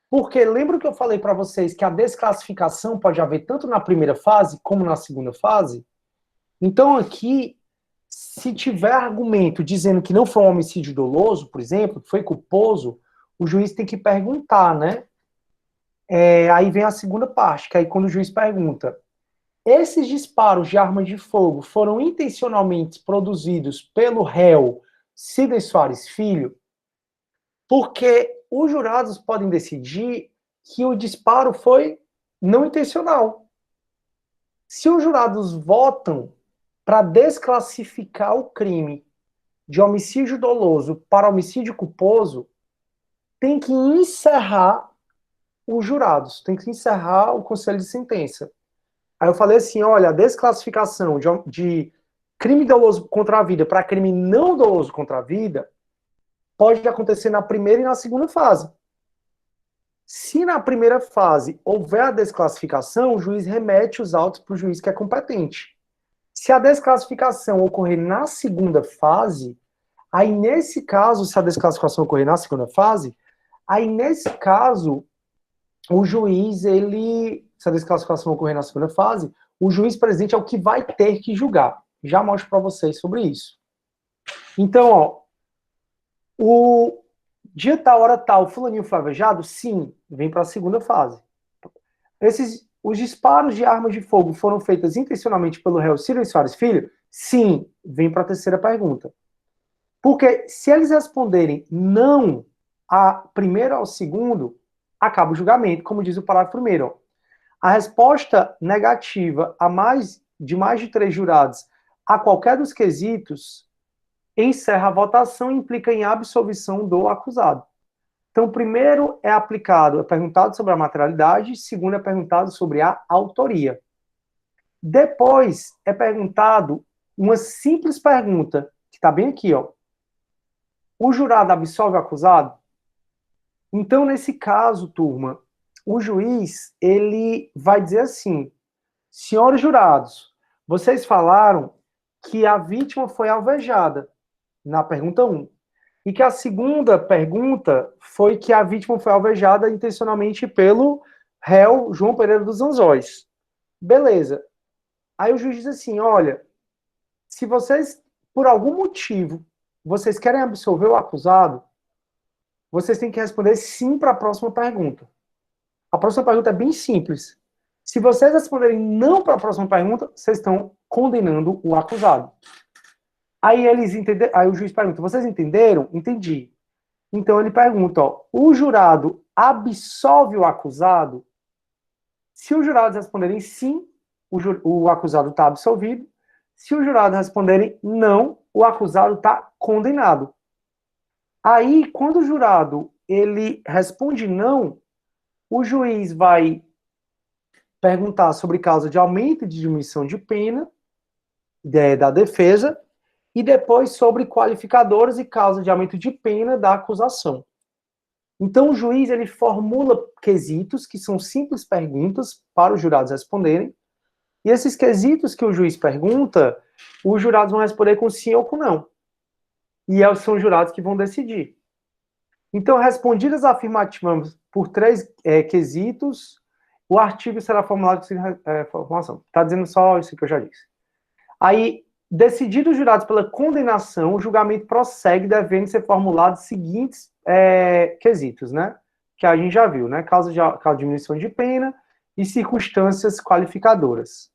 Porque lembra que eu falei para vocês que a desclassificação pode haver tanto na primeira fase como na segunda fase? Então aqui, se tiver argumento dizendo que não foi um homicídio doloso, por exemplo, que foi culposo, o juiz tem que perguntar, né? Aí vem a segunda parte, que aí quando o juiz pergunta, esses disparos de arma de fogo foram intencionalmente produzidos pelo réu Sidney Soares Filho? Porque os jurados podem decidir que o disparo foi não intencional. Se os jurados votam para desclassificar o crime de homicídio doloso para homicídio culposo, tem que encerrar os jurados, tem que encerrar o conselho de sentença. Aí eu falei assim, olha, a desclassificação de crime doloso contra a vida para crime não doloso contra a vida pode acontecer na primeira e na segunda fase. Se na primeira fase houver a desclassificação, o juiz remete os autos para o juiz que é competente. Se a desclassificação ocorrer na segunda fase, aí nesse caso, se a desclassificação ocorrer na segunda fase, aí nesse caso, o juiz, se a desclassificação ocorrer na segunda fase, o juiz presidente é o que vai ter que julgar. Já mostro para vocês sobre isso. Então, ó, o dia tal, hora tal, fulaninho foi alvejado? Sim, vem para a segunda fase. Os disparos de armas de fogo foram feitos intencionalmente pelo réu Sidney Soares Filho? Sim, vem para a terceira pergunta. Porque se eles responderem não a primeiro ao segundo, acaba o julgamento, como diz o parágrafo primeiro. A resposta negativa de mais de 3 jurados a qualquer dos quesitos encerra a votação e implica em absolvição do acusado. Então, primeiro é perguntado sobre a materialidade, segundo é perguntado sobre a autoria. Depois é perguntado uma simples pergunta, que está bem aqui, ó. O jurado absolve o acusado? Então, nesse caso, turma, o juiz, ele vai dizer assim, senhores jurados, vocês falaram que a vítima foi alvejada, na pergunta 1. E que a segunda pergunta foi que a vítima foi alvejada intencionalmente pelo réu João Pereira dos Anzóis. Beleza. Aí o juiz diz assim, olha, se vocês, por algum motivo, vocês querem absolver o acusado, vocês têm que responder sim para a próxima pergunta. A próxima pergunta é bem simples. Se vocês responderem não para a próxima pergunta, vocês estão condenando o acusado. Aí o juiz pergunta, vocês entenderam? Entendi. Então ele pergunta, ó, o jurado absolve o acusado? Se os jurados responderem sim, o acusado está absolvido. Se os jurados responderem não, o acusado está condenado. Aí, quando o jurado ele responde não, o juiz vai perguntar sobre causa de aumento e de diminuição de pena da defesa, e depois sobre qualificadores e causa de aumento de pena da acusação. Então o juiz ele formula quesitos, que são simples perguntas para os jurados responderem, e esses quesitos que o juiz pergunta, os jurados vão responder com sim ou com não. E são os jurados que vão decidir. Então, respondidas afirmativas por 3 quesitos, o artigo será formulado com seguinte formulação. Está dizendo só isso que eu já disse. Aí, decididos os jurados pela condenação, o julgamento prossegue devendo ser formulados os seguintes quesitos, né? Que a gente já viu, né? Causa de diminuição de pena e circunstâncias qualificadoras.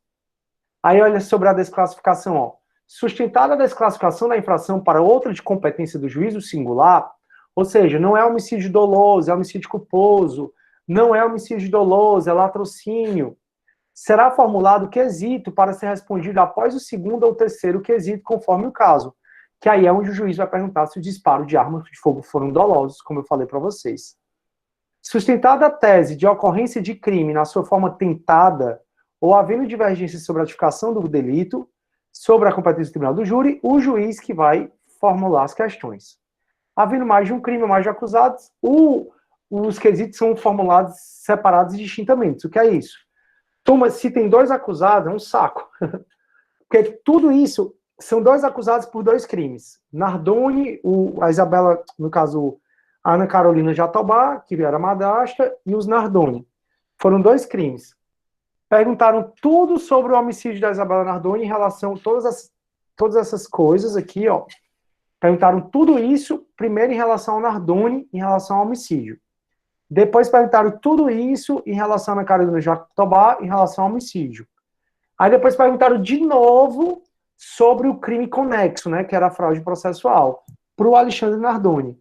Aí, olha sobre a desclassificação, ó. Sustentada a desclassificação da infração para outra de competência do juízo singular, ou seja, não é homicídio doloso, é homicídio culposo, não é homicídio doloso, é latrocínio, será formulado quesito para ser respondido após o segundo ou terceiro quesito, conforme o caso, que aí é onde o juiz vai perguntar se o disparo de armas de fogo foram dolosos, como eu falei para vocês. Sustentada a tese de ocorrência de crime na sua forma tentada, ou havendo divergência sobre a tipificação do delito, sobre a competência do tribunal do júri, o juiz que vai formular as questões. Havendo mais de um crime ou mais de acusados, os quesitos são formulados separados e distintamente. O que é isso? Turma, se tem 2 acusados, é um saco. Porque tudo isso são 2 acusados por 2 crimes. Nardoni, a Isabela, no caso, a Ana Carolina Jatobá, que era madrasta, e os Nardoni. Foram 2 crimes. Perguntaram tudo sobre o homicídio da Isabela Nardoni em relação a todas essas coisas aqui, ó. Perguntaram tudo isso, primeiro em relação ao Nardoni, em relação ao homicídio. Depois perguntaram tudo isso em relação a Ana Carolina Jatobá, em relação ao homicídio. Aí depois perguntaram de novo sobre o crime conexo, né, que era a fraude processual, para o Alexandre Nardoni.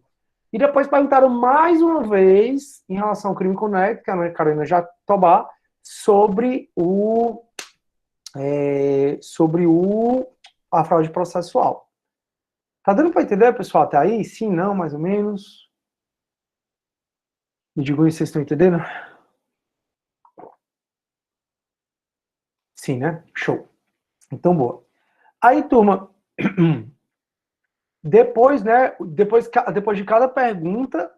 E depois perguntaram mais uma vez, em relação ao crime conexo, que é a Ana Carolina Jatobá, sobre a fraude processual. Tá dando para entender, pessoal, até aí? Sim, não, mais ou menos? Me digam se vocês estão entendendo. Sim, né? Show. Então, boa. Aí, turma, depois, né, depois de cada pergunta,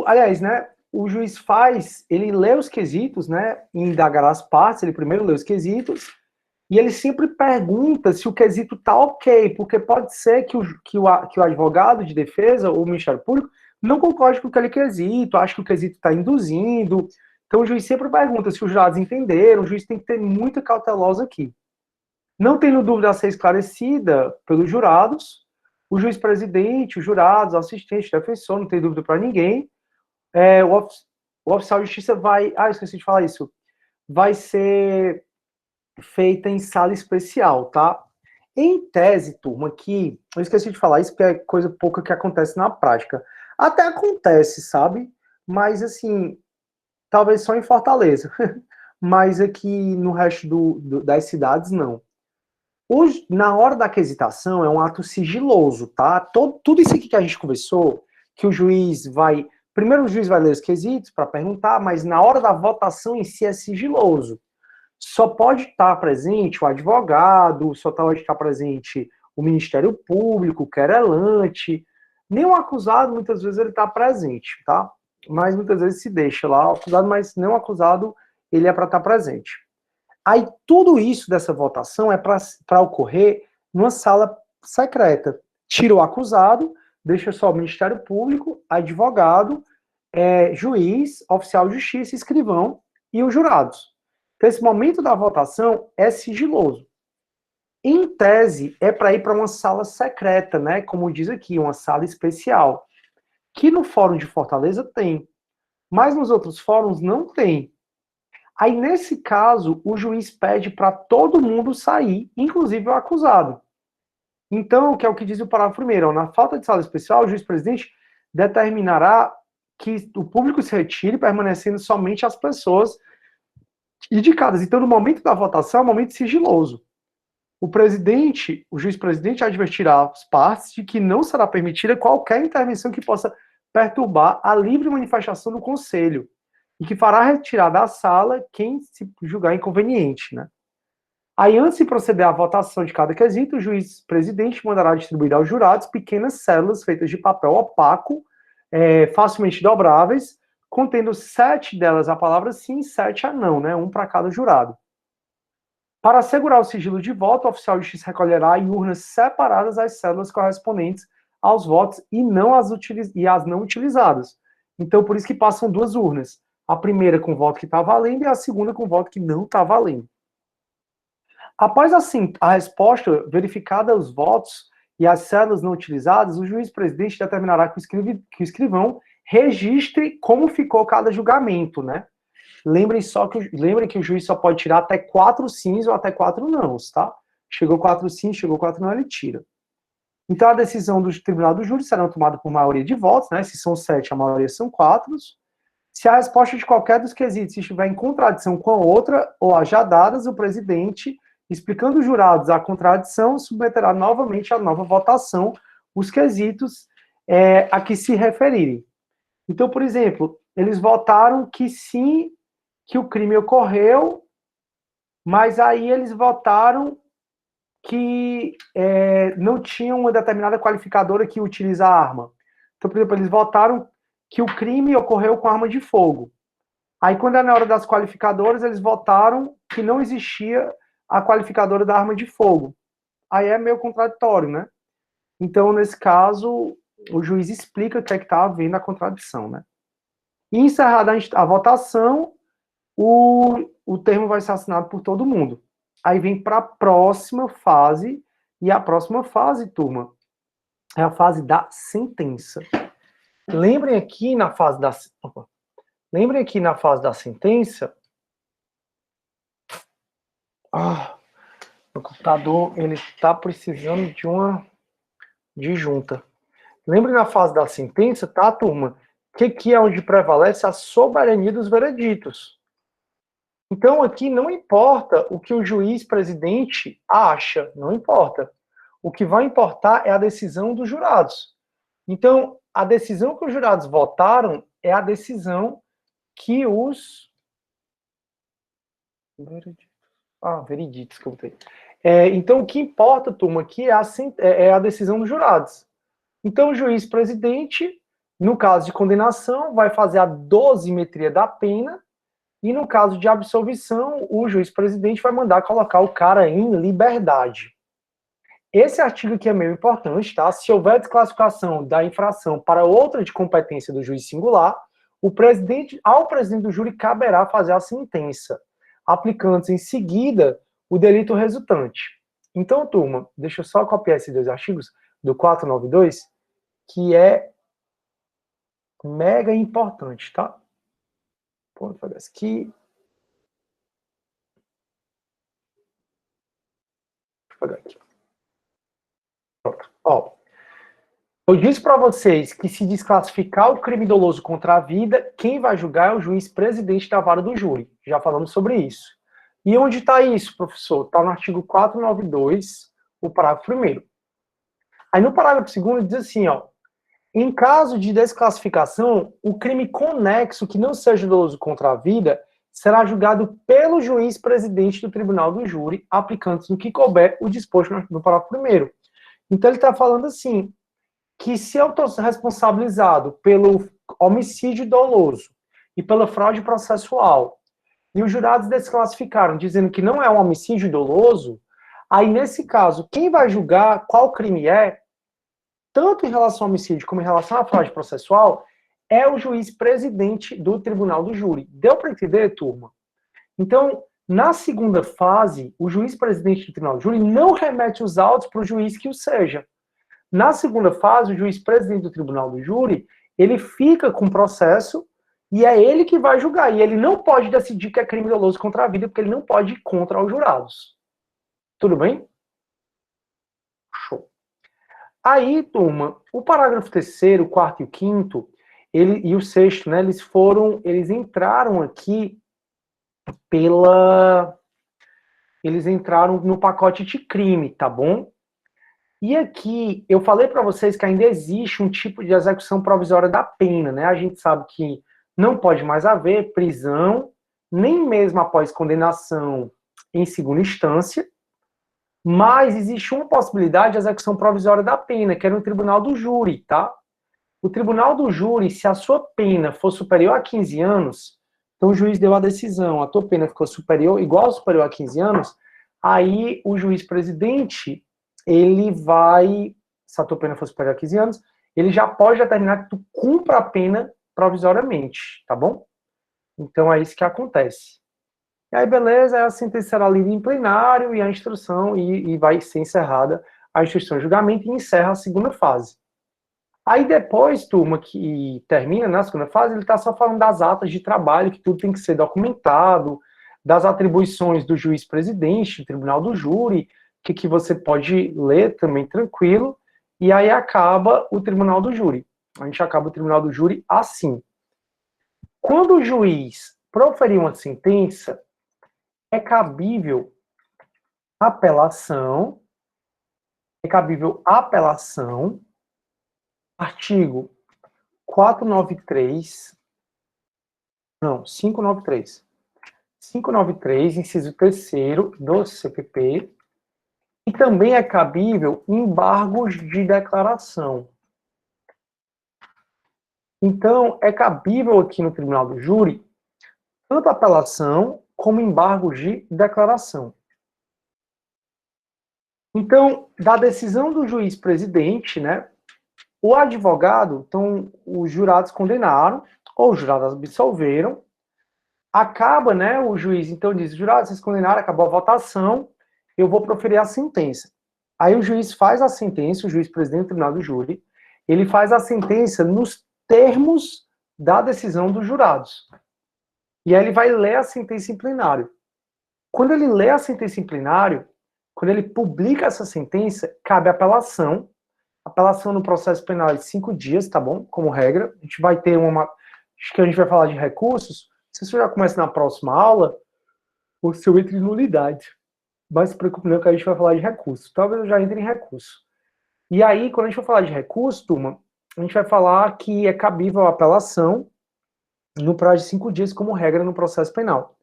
aliás, né, o juiz ele lê os quesitos, né, indagar as partes, ele primeiro lê os quesitos, e ele sempre pergunta se o quesito tá ok, porque pode ser que o advogado de defesa ou o Ministério Público não concorde com aquele quesito, acha que o quesito está induzindo. Então o juiz sempre pergunta se os jurados entenderam, o juiz tem que ter muita cautelosa aqui. Não tendo dúvida a ser esclarecida pelos jurados, o juiz-presidente, os jurados, o assistente, o defensor, não tem dúvida para ninguém, o oficial de justiça vai... esqueci de falar isso. Vai ser feita em sala especial, tá? Em tese, turma, que eu esqueci de falar isso porque é coisa pouca que acontece na prática. Até acontece, sabe? Mas, assim, talvez só em Fortaleza. Mas aqui no resto das cidades, não. Na hora da quesitação, é um ato sigiloso, tá? Tudo isso aqui que a gente conversou, que o juiz vai... Primeiro o juiz vai ler os quesitos para perguntar, mas na hora da votação em si é sigiloso. Só pode estar presente o advogado, só pode estar presente o Ministério Público, o querelante. Nem o acusado, muitas vezes, ele está presente, tá? Mas muitas vezes se deixa lá o acusado, mas nem o acusado, ele é para estar presente. Aí tudo isso dessa votação é para ocorrer numa sala secreta. Tira o acusado, deixa só o Ministério Público, advogado, juiz, oficial de justiça, escrivão e os jurados. Então, esse momento da votação é sigiloso. Em tese, é para ir para uma sala secreta, né? Como diz aqui, uma sala especial. Que no Fórum de Fortaleza tem, mas nos outros fóruns não tem. Aí, nesse caso, o juiz pede para todo mundo sair, inclusive o acusado. Então, que é o que diz o parágrafo primeiro, na falta de sala especial, o juiz-presidente determinará que o público se retire, permanecendo somente as pessoas indicadas. Então, no momento da votação, é um momento sigiloso. O juiz-presidente advertirá as partes de que não será permitida qualquer intervenção que possa perturbar a livre manifestação do conselho e que fará retirar da sala quem se julgar inconveniente, né? Aí, antes de proceder à votação de cada quesito, o juiz-presidente mandará distribuir aos jurados pequenas células feitas de papel opaco, facilmente dobráveis, contendo 7 delas a palavra sim e 7 a não, né? Um para cada jurado. Para assegurar o sigilo de voto, o oficial de justiça recolherá em urnas separadas as células correspondentes aos votos e as não utilizadas. Então, por isso que passam 2 urnas. A primeira com o voto que está valendo e a segunda com o voto que não está valendo. Após assim, a resposta, verificada os votos e as células não utilizadas, o juiz-presidente determinará que o escrivão registre como ficou cada julgamento, né? Lembrem que o juiz só pode tirar até 4 sims ou até 4 nãos, tá? Chegou 4 sims, chegou 4 não, ele tira. Então, a decisão do tribunal do júri será tomada por maioria de votos, né? Se são 7, a maioria são 4. Se a resposta de qualquer dos quesitos estiver em contradição com a outra, ou as já dadas, o presidente, explicando aos jurados a contradição, submeterá novamente à nova votação os quesitos a que se referirem. Então, por exemplo, eles votaram que sim, que o crime ocorreu, mas aí eles votaram que não tinha uma determinada qualificadora que utiliza a arma. Então, por exemplo, eles votaram que o crime ocorreu com arma de fogo. Aí, quando é na hora das qualificadoras, eles votaram que não existia a qualificadora da arma de fogo. Aí é meio contraditório, né? Então, nesse caso, o juiz explica o que é que está havendo a contradição, né? E encerrada a votação, o termo vai ser assinado por todo mundo. Aí vem para a próxima fase, e a próxima fase, turma, é a fase da sentença. Lembrem aqui na fase da sentença. O computador ele está precisando de junta. Lembrem na fase da sentença, tá, turma? Que é onde prevalece a soberania dos vereditos. Então, aqui não importa o que o juiz presidente acha, não importa. O que vai importar é a decisão dos jurados. Então, a decisão que os jurados votaram é a decisão que os... vereditos que eu botei. Então, o que importa, turma, aqui é a decisão dos jurados. Então, o juiz presidente, no caso de condenação, vai fazer a dosimetria da pena, e no caso de absolvição, o juiz presidente vai mandar colocar o cara em liberdade. Esse artigo aqui é meio importante, tá? Se houver desclassificação da infração para outra de competência do juiz singular, ao presidente do júri caberá fazer a sentença, aplicando-se em seguida o delito resultante. Então, turma, deixa eu só copiar esses dois artigos do 492, que é mega importante, tá? Vou fazer isso aqui. Deixa eu pegar aqui. Pronto. Ó, eu disse para vocês que se desclassificar o crime doloso contra a vida, quem vai julgar é o juiz presidente da vara do júri. Já falamos sobre isso. E onde está isso, professor? Está no artigo 492, o parágrafo 1º. Aí no parágrafo 2º diz assim, ó, em caso de desclassificação, o crime conexo que não seja doloso contra a vida será julgado pelo juiz presidente do tribunal do júri, aplicando-se no que couber o disposto no parágrafo 1º. Então ele está falando assim, que se eu estou responsabilizado pelo homicídio doloso e pela fraude processual, e os jurados desclassificaram, dizendo que não é um homicídio doloso, aí nesse caso, quem vai julgar qual crime é, tanto em relação ao homicídio como em relação à fraude processual, é o juiz presidente do tribunal do júri. Deu para entender, turma? Então, na segunda fase, o juiz presidente do tribunal do júri não remete os autos para o juiz que o seja. Na segunda fase, o juiz presidente do tribunal do júri, ele fica com o processo e é ele que vai julgar. E ele não pode decidir que é crime doloso contra a vida, porque ele não pode ir contra os jurados. Tudo bem? Show. Aí, turma, o parágrafo 3º, 4º e o 5º, e o 6º, né, eles entraram aqui eles entraram no pacote de crime, tá bom? E aqui, eu falei para vocês que ainda existe um tipo de execução provisória da pena, né? A gente sabe que não pode mais haver prisão, nem mesmo após condenação em segunda instância, mas existe uma possibilidade de execução provisória da pena, que é no tribunal do júri, tá? O tribunal do júri, se a sua pena for superior a 15 anos, então o juiz deu a decisão, a tua pena ficou igual ou superior a 15 anos, aí o juiz presidente, ele vai, se a tua pena for superior a 15 anos, ele já pode determinar que tu cumpra a pena provisoriamente, tá bom? Então é isso que acontece. E aí, beleza, aí a sentença será lida em plenário e a instrução, e vai ser encerrada a instrução de julgamento e encerra a segunda fase. Aí depois, turma, que termina na segunda fase, ele está só falando das atas de trabalho, que tudo tem que ser documentado, das atribuições do juiz presidente, do tribunal do júri, que você pode ler também tranquilo, e aí acaba o tribunal do júri. A gente acaba o tribunal do júri assim. Quando o juiz proferir uma sentença, é cabível apelação, artigo 593, inciso 3º do CPP, e também é cabível embargos de declaração. Então, é cabível aqui no tribunal do júri tanto apelação como embargo de declaração. Então, da decisão do juiz presidente, né, o advogado, então, os jurados condenaram, ou os jurados absolveram, acaba, né, o juiz, então, diz, jurados, vocês condenaram, acabou a votação, eu vou proferir a sentença. Aí o juiz faz a sentença, o juiz presidente do tribunal do júri, ele faz a sentença nos termos da decisão dos jurados. E aí ele vai ler a sentença em plenário. Quando ele lê a sentença em plenário, quando ele publica essa sentença, cabe apelação. Apelação no processo penal é de 5 dias, tá bom? Como regra. A gente vai ter uma... Acho que a gente vai falar de recursos. Se você já começa na próxima aula, o seu entre em nulidade. Mas se preocupe não que a gente vai falar de recursos. Talvez eu já entre em recurso. E aí, quando a gente for falar de recurso, turma, a gente vai falar que é cabível a apelação no prazo de 5 dias, como regra no processo penal.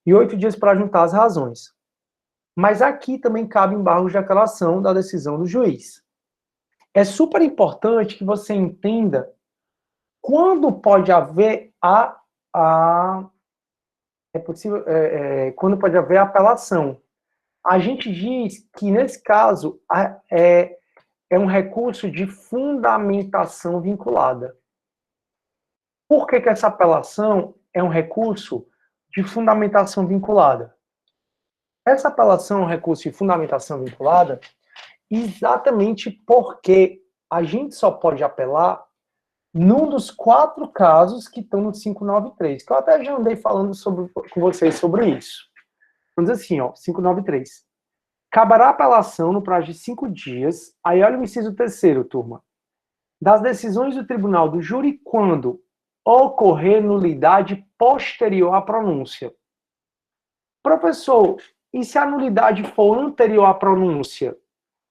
E 8 dias para juntar as razões. Mas aqui também cabe embargo de apelação da decisão do juiz. É super importante que você entenda quando pode haver quando pode haver apelação. A gente diz que, nesse caso, é um recurso de fundamentação vinculada. Por que essa apelação é um recurso de fundamentação vinculada? Essa apelação é um recurso de fundamentação vinculada exatamente porque a gente só pode apelar num dos 4 casos que estão no 593, que eu até já andei falando com vocês sobre isso. Vamos dizer assim, ó, 593. Caberá apelação no prazo de 5 dias, aí olha o inciso 3º, turma, das decisões do tribunal do júri quando ocorrer nulidade posterior à pronúncia. Professor, e se a nulidade for anterior à pronúncia?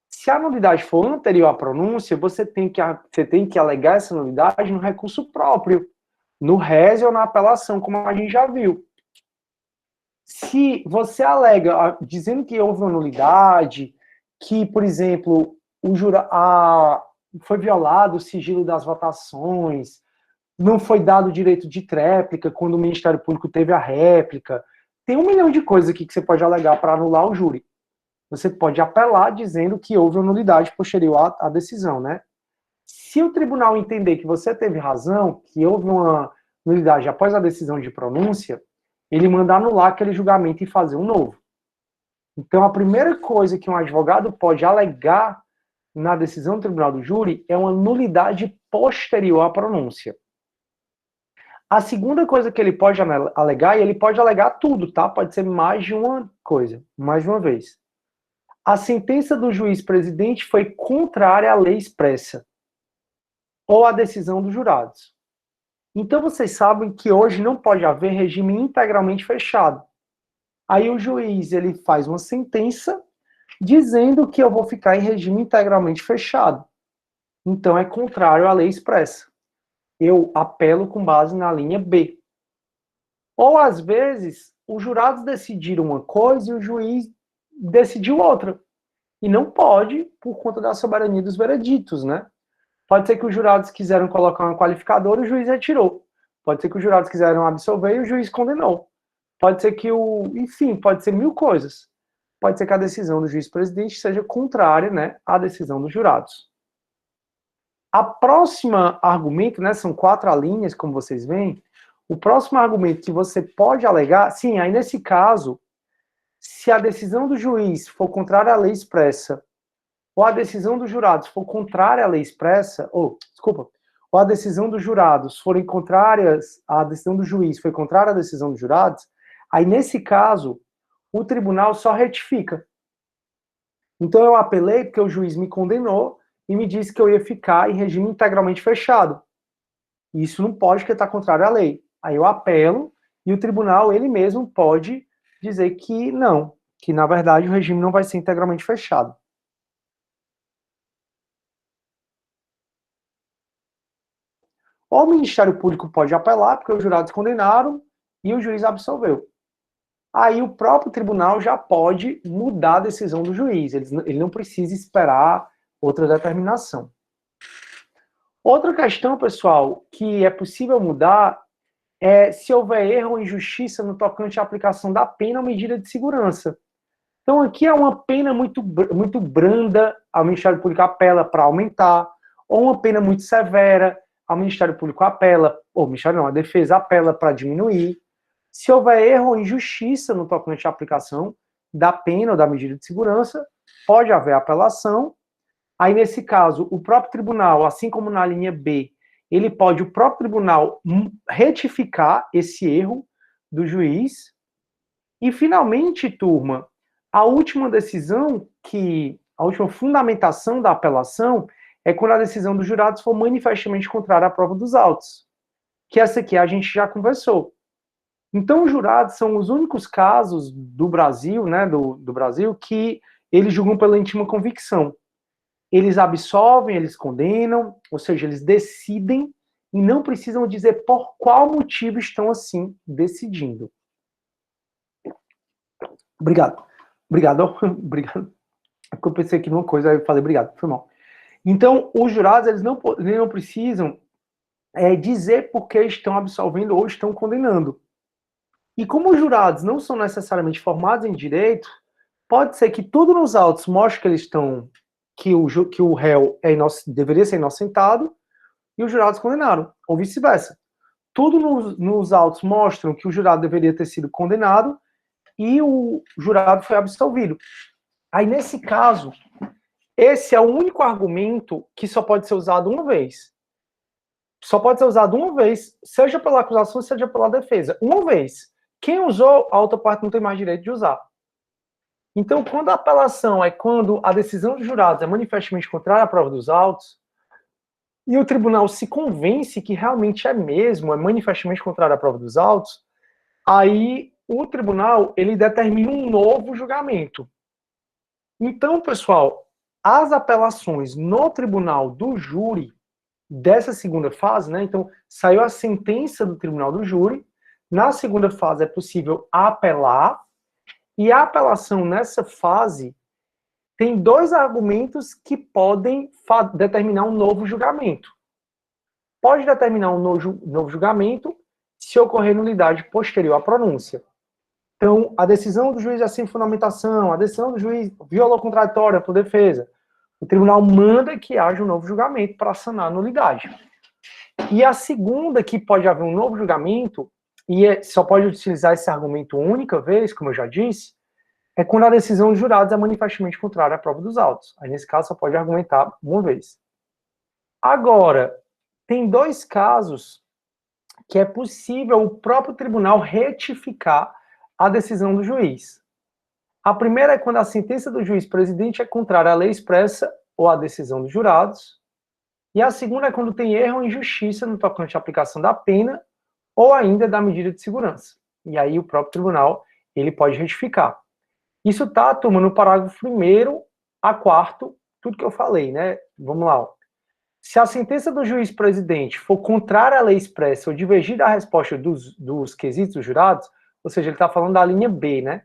Se a nulidade for anterior à pronúncia, você tem que alegar essa nulidade no recurso próprio, no rés ou na apelação, como a gente já viu. Se você alega dizendo que houve uma nulidade, que, por exemplo, foi violado o sigilo das votações, não foi dado o direito de tréplica quando o Ministério Público teve a réplica, tem 1 milhão de coisas aqui que você pode alegar para anular o júri. Você pode apelar dizendo que houve uma nulidade posterior à decisão, né? Se o tribunal entender que você teve razão, que houve uma nulidade após a decisão de pronúncia, ele manda anular aquele julgamento e fazer um novo. Então, a primeira coisa que um advogado pode alegar na decisão do tribunal do júri é uma nulidade posterior à pronúncia. A segunda coisa que ele pode alegar, e ele pode alegar tudo, tá? Pode ser mais de uma coisa, mais de uma vez. A sentença do juiz presidente foi contrária à lei expressa ou à decisão dos jurados. Então vocês sabem que hoje não pode haver regime integralmente fechado. Aí o juiz ele faz uma sentença dizendo que eu vou ficar em regime integralmente fechado. Então é contrário à lei expressa. Eu apelo com base na linha B. Ou às vezes os jurados decidiram uma coisa e o juiz decidiu outra. E não pode, por conta da soberania dos vereditos, né? Pode ser que os jurados quiseram colocar uma qualificadora e o juiz retirou. Pode ser que os jurados quiseram absolver e o juiz condenou. Pode ser que enfim, pode ser 1000 coisas. Pode ser que a decisão do juiz presidente seja contrária, né, à decisão dos jurados. A próxima argumento, né, são 4 alíneas, como vocês veem. O próximo argumento que você pode alegar, sim, aí nesse caso, se a decisão do juiz for contrária à lei expressa, ou a decisão dos jurados for contrária à lei expressa, ou a decisão dos jurados forem contrárias, a decisão do juiz foi contrária à decisão dos jurados, aí nesse caso, o tribunal só retifica. Então eu apelei porque o juiz me condenou e me disse que eu ia ficar em regime integralmente fechado. Isso não pode, porque está contrário à lei. Aí eu apelo e o tribunal, ele mesmo, pode dizer que não, que na verdade o regime não vai ser integralmente fechado. Ou o Ministério Público pode apelar, porque os jurados condenaram e o juiz absolveu. Aí o próprio tribunal já pode mudar a decisão do juiz, ele não precisa esperar outra determinação. Outra questão, pessoal, que é possível mudar é se houver erro ou injustiça no tocante à aplicação da pena ou medida de segurança. Então, aqui é uma pena muito branda, o Ministério Público apela para aumentar, ou uma pena muito severa, o Ministério Público apela, ou o Ministério não, a defesa apela para diminuir. Se houver erro ou injustiça no tocante à aplicação da pena ou da medida de segurança, pode haver apelação. Aí, nesse caso, o próprio tribunal, assim como na linha B, o próprio tribunal retificar esse erro do juiz. E, finalmente, turma, a última decisão, a última fundamentação da apelação é quando a decisão dos jurados for manifestamente contrária à prova dos autos, que essa aqui a gente já conversou. Então, os jurados são os únicos casos do Brasil, né, do Brasil, que eles julgam pela íntima convicção. Eles absolvem, eles condenam, ou seja, eles decidem e não precisam dizer por qual motivo estão assim decidindo. Obrigado. Obrigado. É porque eu pensei aqui numa coisa, aí eu falei obrigado, foi mal. Então, os jurados, eles não precisam dizer por que estão absolvendo ou estão condenando. E como os jurados não são necessariamente formados em direito, pode ser que tudo nos autos mostre que eles estão, que o réu deveria ser inocentado, e os jurados condenaram, ou vice-versa. Tudo nos autos mostram que o jurado deveria ter sido condenado, e o jurado foi absolvido. Aí, nesse caso, esse é o único argumento que só pode ser usado uma vez. Só pode ser usado uma vez, seja pela acusação, seja pela defesa. Uma vez. Quem usou, a outra parte não tem mais direito de usar. Então, quando a apelação é quando a decisão dos jurados é manifestamente contrária à prova dos autos, e o tribunal se convence que realmente é manifestamente contrária à prova dos autos, aí o tribunal, ele determina um novo julgamento. Então, pessoal, as apelações no tribunal do júri, dessa segunda fase, né? Então, saiu a sentença do tribunal do júri, na segunda fase é possível apelar, e a apelação nessa fase tem dois argumentos que podem determinar um novo julgamento. Pode determinar um novo julgamento se ocorrer nulidade posterior à pronúncia. Então, a decisão do juiz é sem fundamentação, a decisão do juiz viola contraditória por defesa. O tribunal manda que haja um novo julgamento para sanar a nulidade. E a segunda, que pode haver um novo julgamento, e só pode utilizar esse argumento única vez, como eu já disse, é quando a decisão dos jurados é manifestamente contrária à prova dos autos. Aí, nesse caso, só pode argumentar uma vez. Agora, tem dois casos que é possível o próprio tribunal retificar a decisão do juiz. A primeira é quando a sentença do juiz presidente é contrária à lei expressa ou à decisão dos jurados. E a segunda é quando tem erro ou injustiça no tocante à aplicação da pena ou ainda da medida de segurança. E aí o próprio tribunal, ele pode retificar. Isso está, turma, no parágrafo 1º a 4º, tudo que eu falei, né? Vamos lá. Ó. Se a sentença do juiz presidente for contrária à lei expressa ou divergir da resposta dos quesitos dos jurados, ou seja, ele está falando da linha B, né?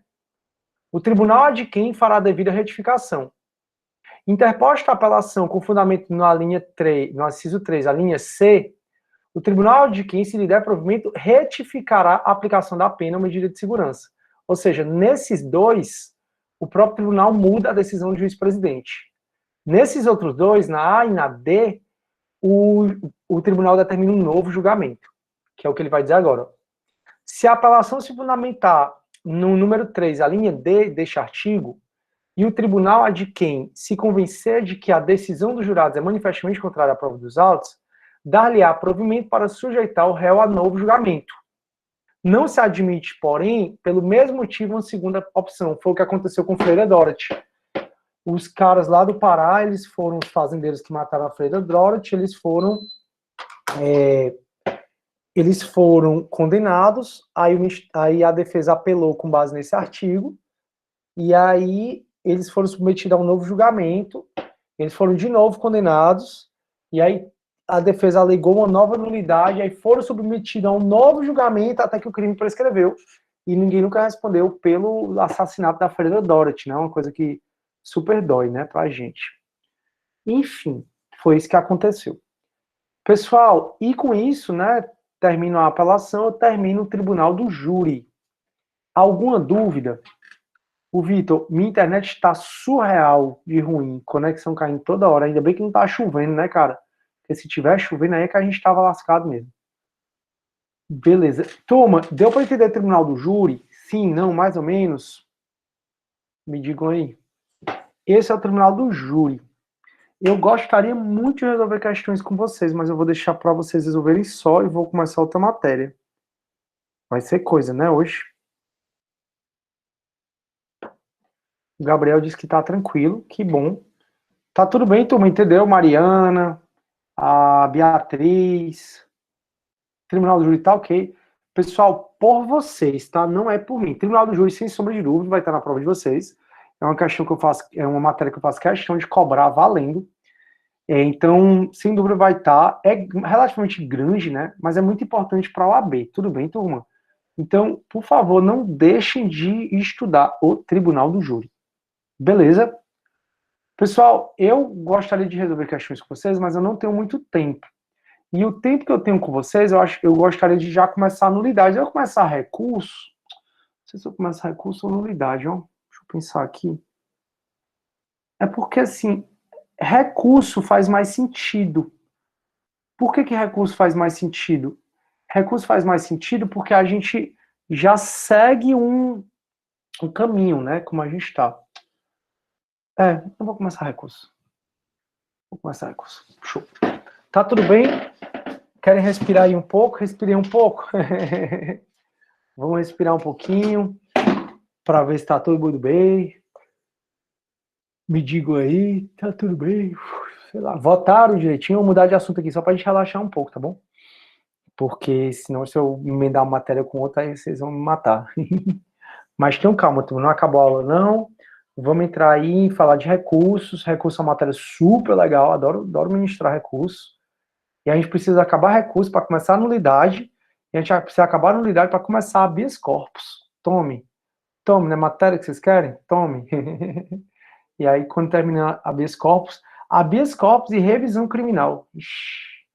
O tribunal adquém fará a devida retificação. Interposta a apelação com fundamento na linha 3, no inciso 3, a linha C, o tribunal adquém, se lhe der provimento, retificará a aplicação da pena ou medida de segurança. Ou seja, nesses dois, o próprio tribunal muda a decisão do juiz-presidente. Nesses outros dois, na A e na D, o tribunal determina um novo julgamento, que é o que ele vai dizer agora. Se a apelação se fundamentar no número 3, a linha D deste artigo, e o tribunal adquém se convencer de que a decisão dos jurados é manifestamente contrária à prova dos autos, dar-lhe-á provimento para sujeitar o réu a novo julgamento. Não se admite, porém, pelo mesmo motivo, uma segunda opção. Foi o que aconteceu com Freira Dorothy. Os caras lá do Pará, eles foram os fazendeiros que mataram a Freira Dorothy, eles foram condenados, aí a defesa apelou com base nesse artigo, e aí eles foram submetidos a um novo julgamento, eles foram de novo condenados, e aí a defesa alegou uma nova nulidade, aí foram submetidos a um novo julgamento até que o crime prescreveu, e ninguém nunca respondeu pelo assassinato da Freira Dorothy, né? Uma coisa que super dói, né, pra gente. Enfim, foi isso que aconteceu. Pessoal, e com isso, né, termino a apelação, eu termino o tribunal do júri. Alguma dúvida? O Vitor, minha internet está surreal de ruim, conexão caindo toda hora. Ainda bem que não tá chovendo, né, cara? Porque se tiver chovendo aí é que a gente tava lascado mesmo. Beleza. Turma, deu para entender o tribunal do júri? Sim, não, mais ou menos? Me digam aí. Esse é o tribunal do júri. Eu gostaria muito de resolver questões com vocês, mas eu vou deixar para vocês resolverem só e vou começar outra matéria. Vai ser coisa, né, hoje? O Gabriel disse que tá tranquilo, que bom. Tá tudo bem, turma, entendeu? Mariana, a Beatriz, Tribunal do Júri tá ok. Pessoal, por vocês, tá? Não é por mim. Tribunal do Júri, sem sombra de dúvida, vai estar na prova de vocês. É uma questão que eu faço, é uma matéria que eu faço questão de cobrar valendo. Então, sem dúvida vai estar. É relativamente grande, né? Mas é muito importante para a OAB. Tudo bem, turma? Então, por favor, não deixem de estudar o Tribunal do Júri. Beleza? Pessoal, eu gostaria de resolver questões com vocês, mas eu não tenho muito tempo. E o tempo que eu tenho com vocês, eu gostaria de já começar a nulidade. Eu começar recurso. Não sei se eu começar recurso ou nulidade, ó. Deixa eu pensar aqui. É porque, assim, recurso faz mais sentido. Por que recurso faz mais sentido? Recurso faz mais sentido porque a gente já segue um caminho, né? Como a gente está. Eu vou começar recurso. Vou começar recurso. Show. Tá tudo bem? Querem respirar aí um pouco? Respirei um pouco. Vamos respirar um pouquinho para ver se tá tudo bem. Me digam aí, tá tudo bem? Sei lá, votaram direitinho. Vou mudar de assunto aqui só pra gente relaxar um pouco, tá bom? Porque senão se eu emendar uma matéria com outra, aí vocês vão me matar. Mas tenham calma, turma, não acabou a aula não. Vamos entrar aí e falar de recursos. Recurso é uma matéria super legal, adoro ministrar recursos. E a gente precisa acabar recurso para começar a nulidade. E a gente precisa acabar a nulidade para começar a habeas corpus. Tome, né? Matéria que vocês querem? Tome. E aí, quando terminar habeas corpus e revisão criminal. Ixi.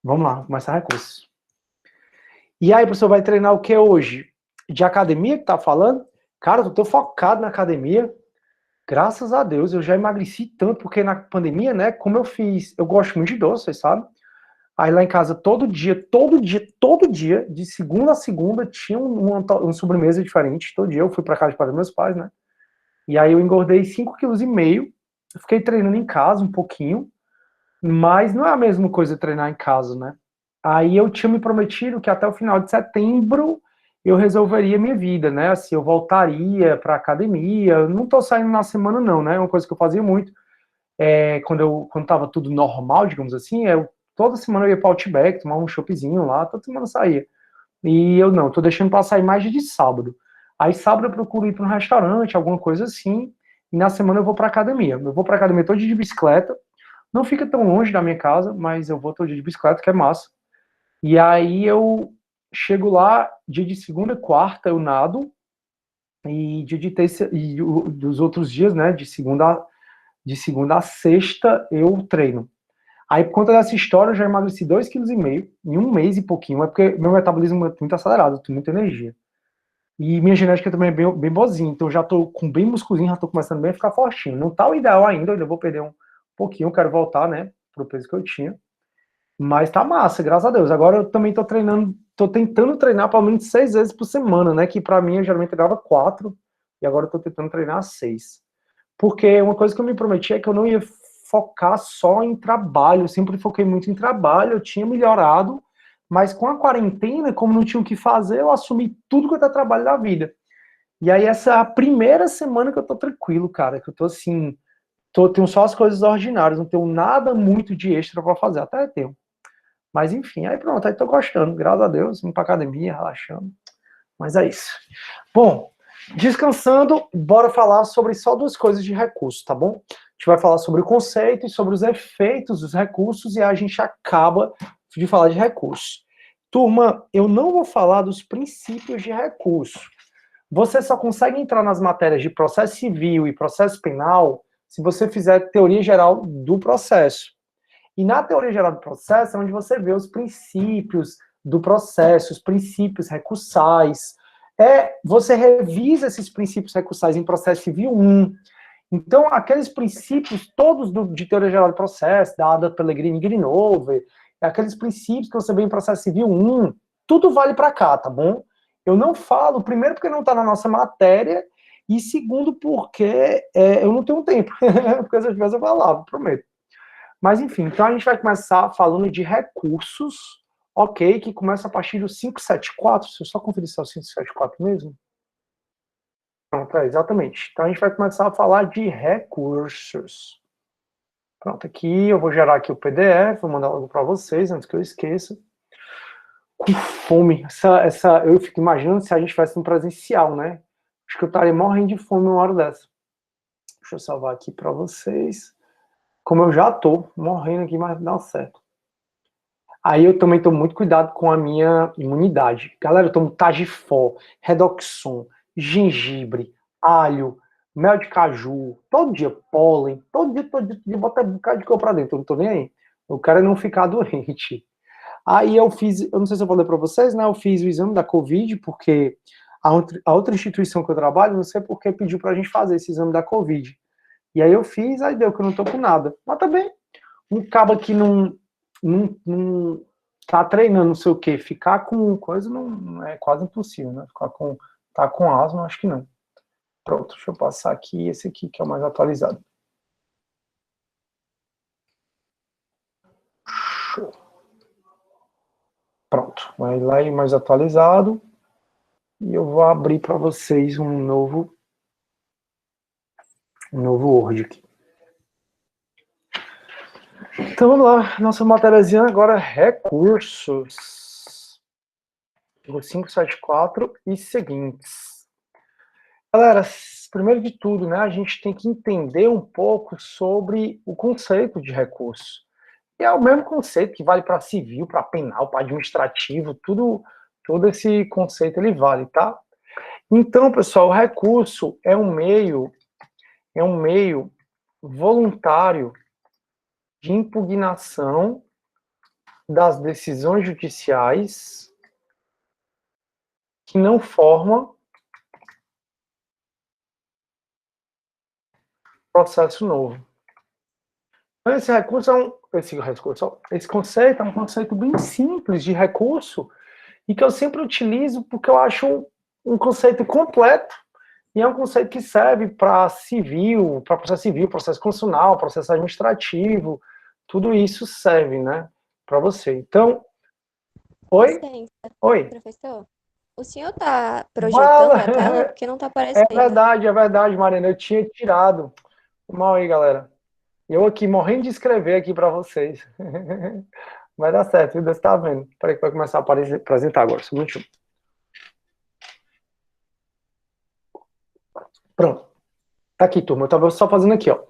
Vamos lá, começar recurso. E aí, professor, vai treinar o que hoje? De academia que tá falando? Cara, eu tô focado na academia. Graças a Deus, eu já emagreci tanto, porque na pandemia, né, como eu gosto muito de doce, vocês sabem? Aí lá em casa, todo dia, de segunda a segunda, tinha uma sobremesa diferente. Todo dia eu fui pra casa de meus pais, né? E aí eu engordei 5,5 kg. Fiquei treinando em casa um pouquinho, mas não é a mesma coisa treinar em casa, né? Aí eu tinha me prometido que até o final de setembro eu resolveria minha vida, né? Assim, eu voltaria pra academia. Eu não tô saindo na semana, não, né? É uma coisa que eu fazia muito. Quando tava tudo normal, digamos assim, toda semana eu ia para o Outback, tomar um choppzinho lá, toda semana eu saía. E eu não, tô deixando para sair mais de sábado. Aí sábado eu procuro ir para um restaurante, alguma coisa assim, e na semana eu vou para academia. Eu vou para academia todo dia de bicicleta, não fica tão longe da minha casa, mas eu vou todo dia de bicicleta, que é massa. E aí eu chego lá, dia de segunda e quarta eu nado, e dia de terça, e dos outros dias, né, de segunda a sexta eu treino. Aí, por conta dessa história, eu já emagreci 2,5 kg em um mês e pouquinho. É porque meu metabolismo é muito acelerado, eu tenho muita energia. E minha genética também é bem boazinha, então já tô com bem musculinho, já tô começando bem a ficar fortinho. Não tá o ideal ainda vou perder um pouquinho, quero voltar, né, pro peso que eu tinha. Mas tá massa, graças a Deus. Agora eu também tô treinando, tô tentando treinar pelo menos 6 vezes por semana, né, que pra mim eu geralmente treinava 4, e agora eu tô tentando treinar 6. Porque uma coisa que eu me prometi é que eu não ia focar só em trabalho, eu sempre foquei muito em trabalho, eu tinha melhorado, mas com a quarentena, como não tinha o que fazer, eu assumi tudo quanto é trabalho da vida. E aí essa é a primeira semana que eu tô tranquilo, cara, que eu tô assim, tenho só as coisas ordinárias, não tenho nada muito de extra para fazer, até tenho. Mas enfim, aí pronto, aí tô gostando, graças a Deus, indo pra academia, relaxando. Mas é isso. Bom, descansando, bora falar sobre só duas coisas de recurso, tá bom? A gente vai falar sobre o conceito e sobre os efeitos dos recursos e a gente acaba de falar de recurso. Turma, eu não vou falar dos princípios de recurso. Você só consegue entrar nas matérias de processo civil e processo penal se você fizer teoria geral do processo. E na teoria geral do processo é onde você vê os princípios do processo, os princípios recursais. Você revisa esses princípios recursais em processo civil 1. Então, aqueles princípios todos de teoria geral do processo, da Ada Pellegrini e Grinover, aqueles princípios que você vê em processo civil 1, tudo vale para cá, tá bom? Eu não falo, primeiro porque não está na nossa matéria, e segundo porque eu não tenho tempo. Porque se eu tivesse eu falava, prometo. Mas enfim, então a gente vai começar falando de recursos, ok, que começa a partir do 574, deixa eu só conferir se é o 574 mesmo. Pronto, exatamente. Então a gente vai começar a falar de recursos. Pronto, aqui eu vou gerar aqui o PDF, vou mandar logo para vocês, antes que eu esqueça. Com fome, eu fico imaginando se a gente tivesse no presencial, né? Acho que eu estaria morrendo de fome uma hora dessa. Deixa eu salvar aqui para vocês. Como eu já tô morrendo aqui, mas dá certo. Aí eu também tomo muito cuidado com a minha imunidade. Galera, eu tomo Tagifol, Redoxon, gengibre, alho, mel de caju, todo dia pólen, todo dia bota um bocado de coisa pra dentro, eu não tô nem aí. Eu quero é não ficar doente. Aí eu fiz, eu não sei se eu falei pra vocês, né, eu fiz o exame da Covid, porque a outra instituição que eu trabalho, não sei por que pediu pra gente fazer esse exame da Covid. E aí eu fiz, aí deu que eu não tô com nada. Mas também, um cabo que não tá treinando não sei o que, ficar com coisa não é quase impossível, né? Tá com asma, acho que não. Pronto, deixa eu passar aqui, esse aqui que é o mais atualizado. Show. Pronto, vai lá e mais atualizado. E eu vou abrir para vocês um novo Word aqui. Então vamos lá, nossa matériazinha agora, recursos. 574 e seguintes. Galera, primeiro de tudo, né, a gente tem que entender um pouco sobre o conceito de recurso. E é o mesmo conceito que vale para civil, para penal, para administrativo, todo esse conceito ele vale, tá? Então, pessoal, o recurso é um meio voluntário de impugnação das decisões judiciais que não formam processo novo. Então, esse conceito é um conceito bem simples de recurso e que eu sempre utilizo porque eu acho um conceito completo e é um conceito que serve para civil, para processo civil, processo constitucional, processo administrativo, tudo isso serve, né, para você. Então, oi? Licença, Oi? professor. O senhor está projetando a tela? Porque não está aparecendo. É verdade, Mariana, eu tinha tirado. Mal aí, galera. Eu aqui morrendo de escrever aqui para vocês. Vai dar certo, viu? Deus tá vendo. Peraí que vai começar a apresentar agora. Só um minutinho. Pronto. Tá aqui, turma. Eu tava só fazendo aqui, ó.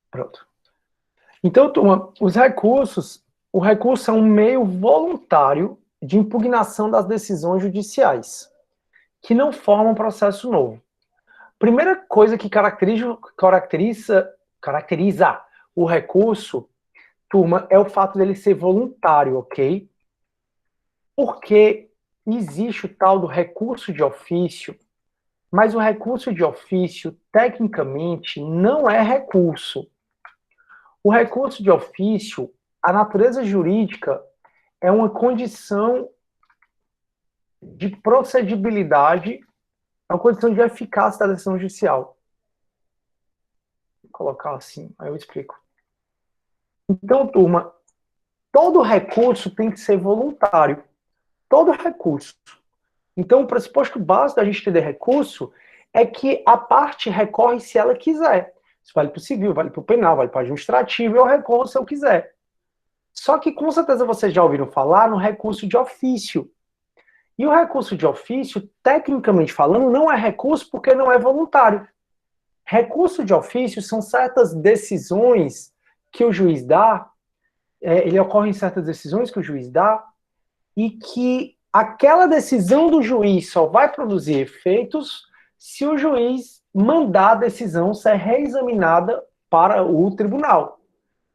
Pronto. Então, turma, o recurso é um meio voluntário de impugnação das decisões judiciais, que não formam processo novo. Primeira coisa que caracteriza o recurso, turma, é o fato dele ser voluntário, ok? Porque existe o tal do recurso de ofício, mas o recurso de ofício, tecnicamente, não é recurso. O recurso de ofício, a natureza jurídica é uma condição de procedibilidade, é uma condição de eficácia da decisão judicial. Vou colocar assim, aí eu explico. Então, turma, todo recurso tem que ser voluntário. Todo recurso. Então, o pressuposto básico da gente entender recurso é que a parte recorre se ela quiser. Isso vale para o civil, vale para o penal, vale para o administrativo, eu recorro se eu quiser. Só que, com certeza, vocês já ouviram falar no recurso de ofício. E o recurso de ofício, tecnicamente falando, não é recurso porque não é voluntário. Recurso de ofício são certas decisões que o juiz dá, ele ocorre em certas decisões que o juiz dá, e que aquela decisão do juiz só vai produzir efeitos se o juiz mandar a decisão ser reexaminada para o tribunal.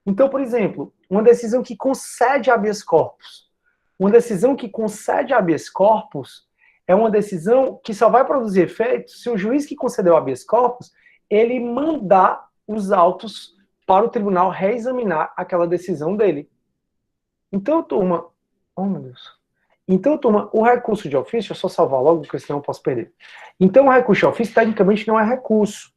Então, por exemplo, uma decisão que concede habeas corpus. Uma decisão que concede habeas corpus é uma decisão que só vai produzir efeito se o juiz que concedeu habeas corpus, ele mandar os autos para o tribunal reexaminar aquela decisão dele. Então, turma... Oh, meu Deus. Então, turma, o recurso de ofício, eu só salvar logo, porque senão eu posso perder. Então, o recurso de ofício, tecnicamente, não é recurso.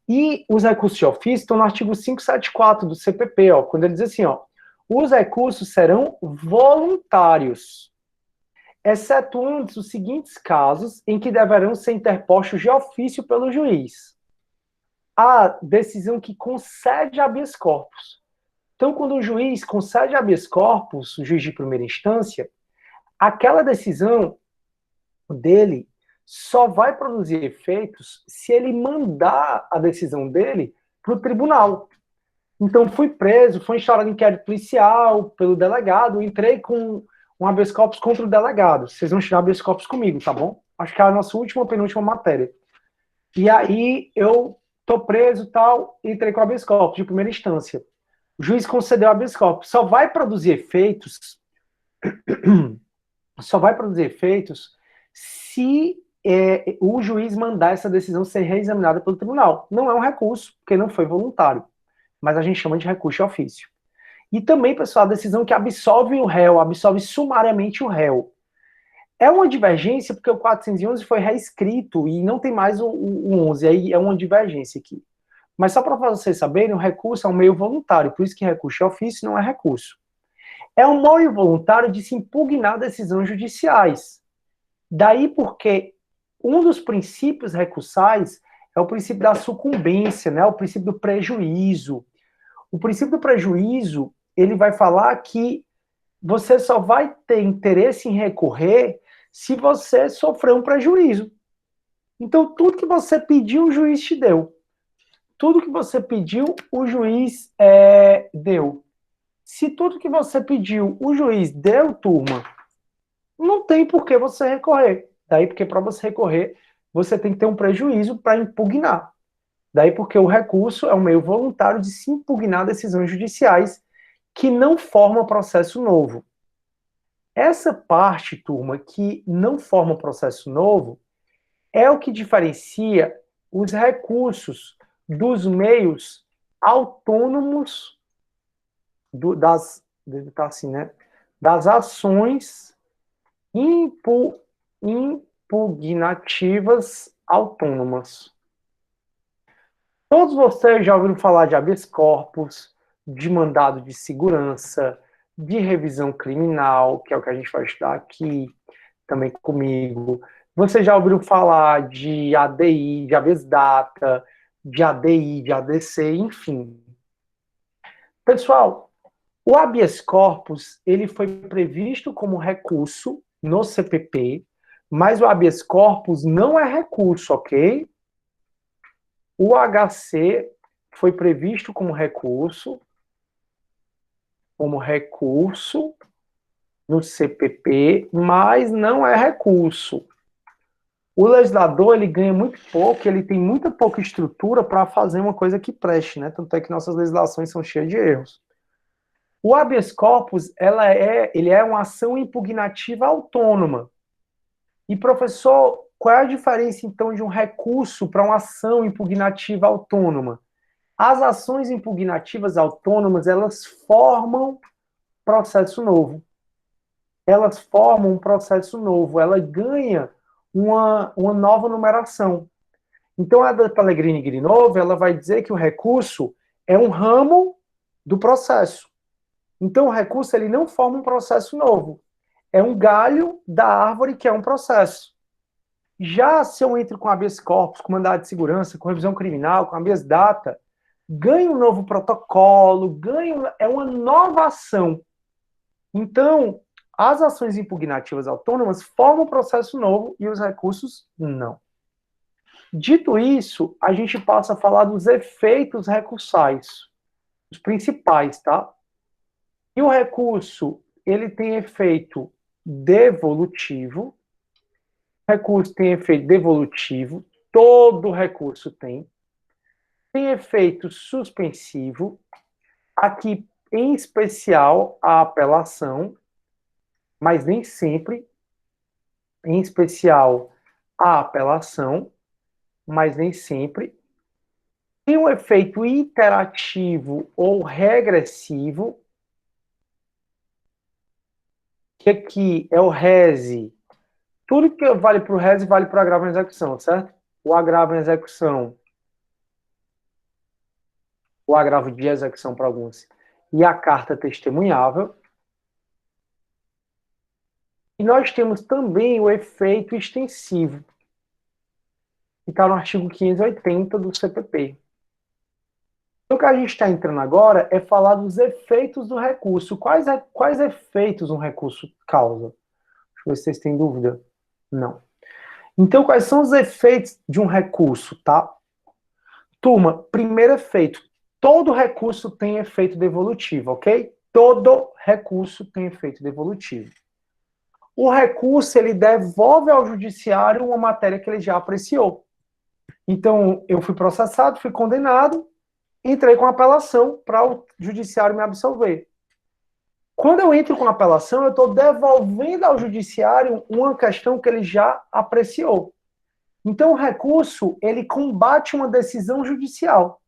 E os recursos de ofício estão no artigo 574 do CPP, ó, quando ele diz assim, ó, os recursos serão voluntários, excetuando os seguintes casos em que deverão ser interpostos de ofício pelo juiz. A decisão que concede habeas corpus. Então, quando o juiz concede habeas corpus, o juiz de primeira instância, aquela decisão dele só vai produzir efeitos se ele mandar a decisão dele para o tribunal. Então, fui preso, foi instaurado inquérito policial pelo delegado, entrei com um habeas corpus contra o delegado. Vocês vão tirar habeas corpus comigo, tá bom? Acho que é a nossa última ou penúltima matéria. E aí, eu tô preso e tal, entrei com habeas corpus de primeira instância. O juiz concedeu habeas corpus. Só vai produzir efeitos se o juiz mandar essa decisão ser reexaminada pelo tribunal. Não é um recurso, porque não foi voluntário, mas a gente chama de recurso de ofício. E também, pessoal, a decisão que absolve o réu, absolve sumariamente o réu. É uma divergência, porque o 411 foi reescrito e não tem mais o 11, aí é uma divergência aqui. Mas só para vocês saberem, o recurso é um meio voluntário, por isso que recurso de ofício não é recurso. É um meio voluntário de se impugnar decisões judiciais. Daí porque um dos princípios recursais é o princípio da sucumbência, né? O princípio do prejuízo. O princípio do prejuízo, ele vai falar que você só vai ter interesse em recorrer se você sofreu um prejuízo. Então, tudo que você pediu, o juiz te deu. Tudo que você pediu, o juiz deu. Se tudo que você pediu, o juiz deu, turma, não tem por que você recorrer. Daí porque para você recorrer, você tem que ter um prejuízo para impugnar. Daí porque o recurso é um meio voluntário de se impugnar decisões judiciais que não formam processo novo. Essa parte, turma, que não forma processo novo, é o que diferencia os recursos dos meios autônomos das ações impugnativas autônomas. Todos vocês já ouviram falar de habeas corpus, de mandado de segurança, de revisão criminal, que é o que a gente vai estudar aqui, também comigo. Vocês já ouviram falar de ADI, de habeas data, de ADI, de ADC, enfim. Pessoal, o habeas corpus, ele foi previsto como recurso no CPP, mas o habeas corpus não é recurso, ok? O HC foi previsto como recurso no CPP, mas não é recurso. O legislador, ele ganha muito pouco, ele tem muita pouca estrutura para fazer uma coisa que preste, né? Tanto é que nossas legislações são cheias de erros. O habeas corpus, ele é uma ação impugnativa autônoma. E, professor, qual é a diferença, então, de um recurso para uma ação impugnativa autônoma? As ações impugnativas autônomas, elas formam processo novo. Elas formam um processo novo, ela ganha uma nova numeração. Então, a da Pellegrini-Grinova, ela vai dizer que o recurso é um ramo do processo. Então, o recurso, ele não forma um processo novo. É um galho da árvore que é um processo. Já se eu entro com habeas corpus, com mandado de segurança, com revisão criminal, com habeas data, ganha um novo protocolo, é uma nova ação. Então, as ações impugnativas autônomas formam um processo novo e os recursos não. Dito isso, a gente passa a falar dos efeitos recursais, os principais, tá? E o recurso, ele tem efeito devolutivo. O recurso tem efeito devolutivo, todo recurso tem. Tem efeito suspensivo, aqui, em especial, a apelação, mas nem sempre, em especial, a apelação, mas nem sempre, tem um efeito iterativo ou regressivo, que aqui é o rese. Tudo que vale para o rese vale para o agravo em execução, certo? O agravo em execução, o agravo de execução para alguns, e a carta testemunhável. E nós temos também o efeito extensivo, que está no artigo 580 do CPP. Então, o que a gente está entrando agora é falar dos efeitos do recurso. Quais efeitos um recurso causa? Deixa eu ver se vocês têm dúvida. Não. Então, quais são os efeitos de um recurso, tá? Turma, primeiro efeito. Todo recurso tem efeito devolutivo, ok? Todo recurso tem efeito devolutivo. O recurso, ele devolve ao judiciário uma matéria que ele já apreciou. Então, eu fui processado, fui condenado, entrei com apelação para o judiciário me absolver. Quando eu entro com apelação, eu estou devolvendo ao judiciário uma questão que ele já apreciou. Então, o recurso, ele combate uma decisão judicial.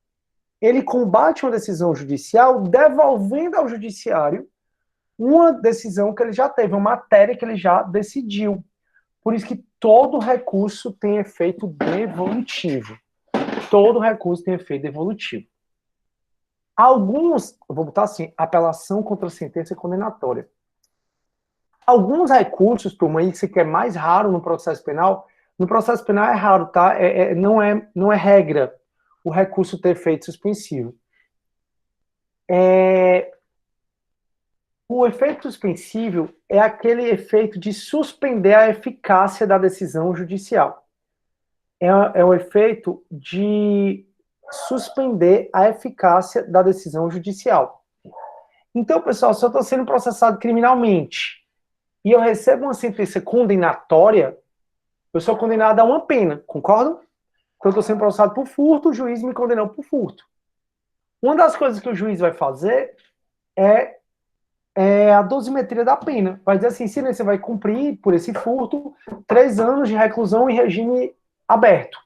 Ele combate uma decisão judicial devolvendo ao judiciário uma decisão que ele já teve, uma matéria que ele já decidiu. Por isso que todo recurso tem efeito devolutivo. Todo recurso tem efeito devolutivo. Alguns, eu vou botar assim, apelação contra sentença condenatória. Alguns recursos, turma, isso que é mais raro no processo penal é raro, tá? Não é regra o recurso ter efeito suspensivo. O efeito suspensivo é aquele efeito de suspender a eficácia da decisão judicial. É o efeito de suspender a eficácia da decisão judicial. Então, pessoal, se eu estou sendo processado criminalmente e eu recebo uma sentença condenatória, eu sou condenado a uma pena, concordam? Então, eu estou sendo processado por furto, o juiz me condenou por furto. Uma das coisas que o juiz vai fazer é a dosimetria da pena. Vai dizer assim, você vai cumprir por esse furto 3 anos de reclusão em regime aberto.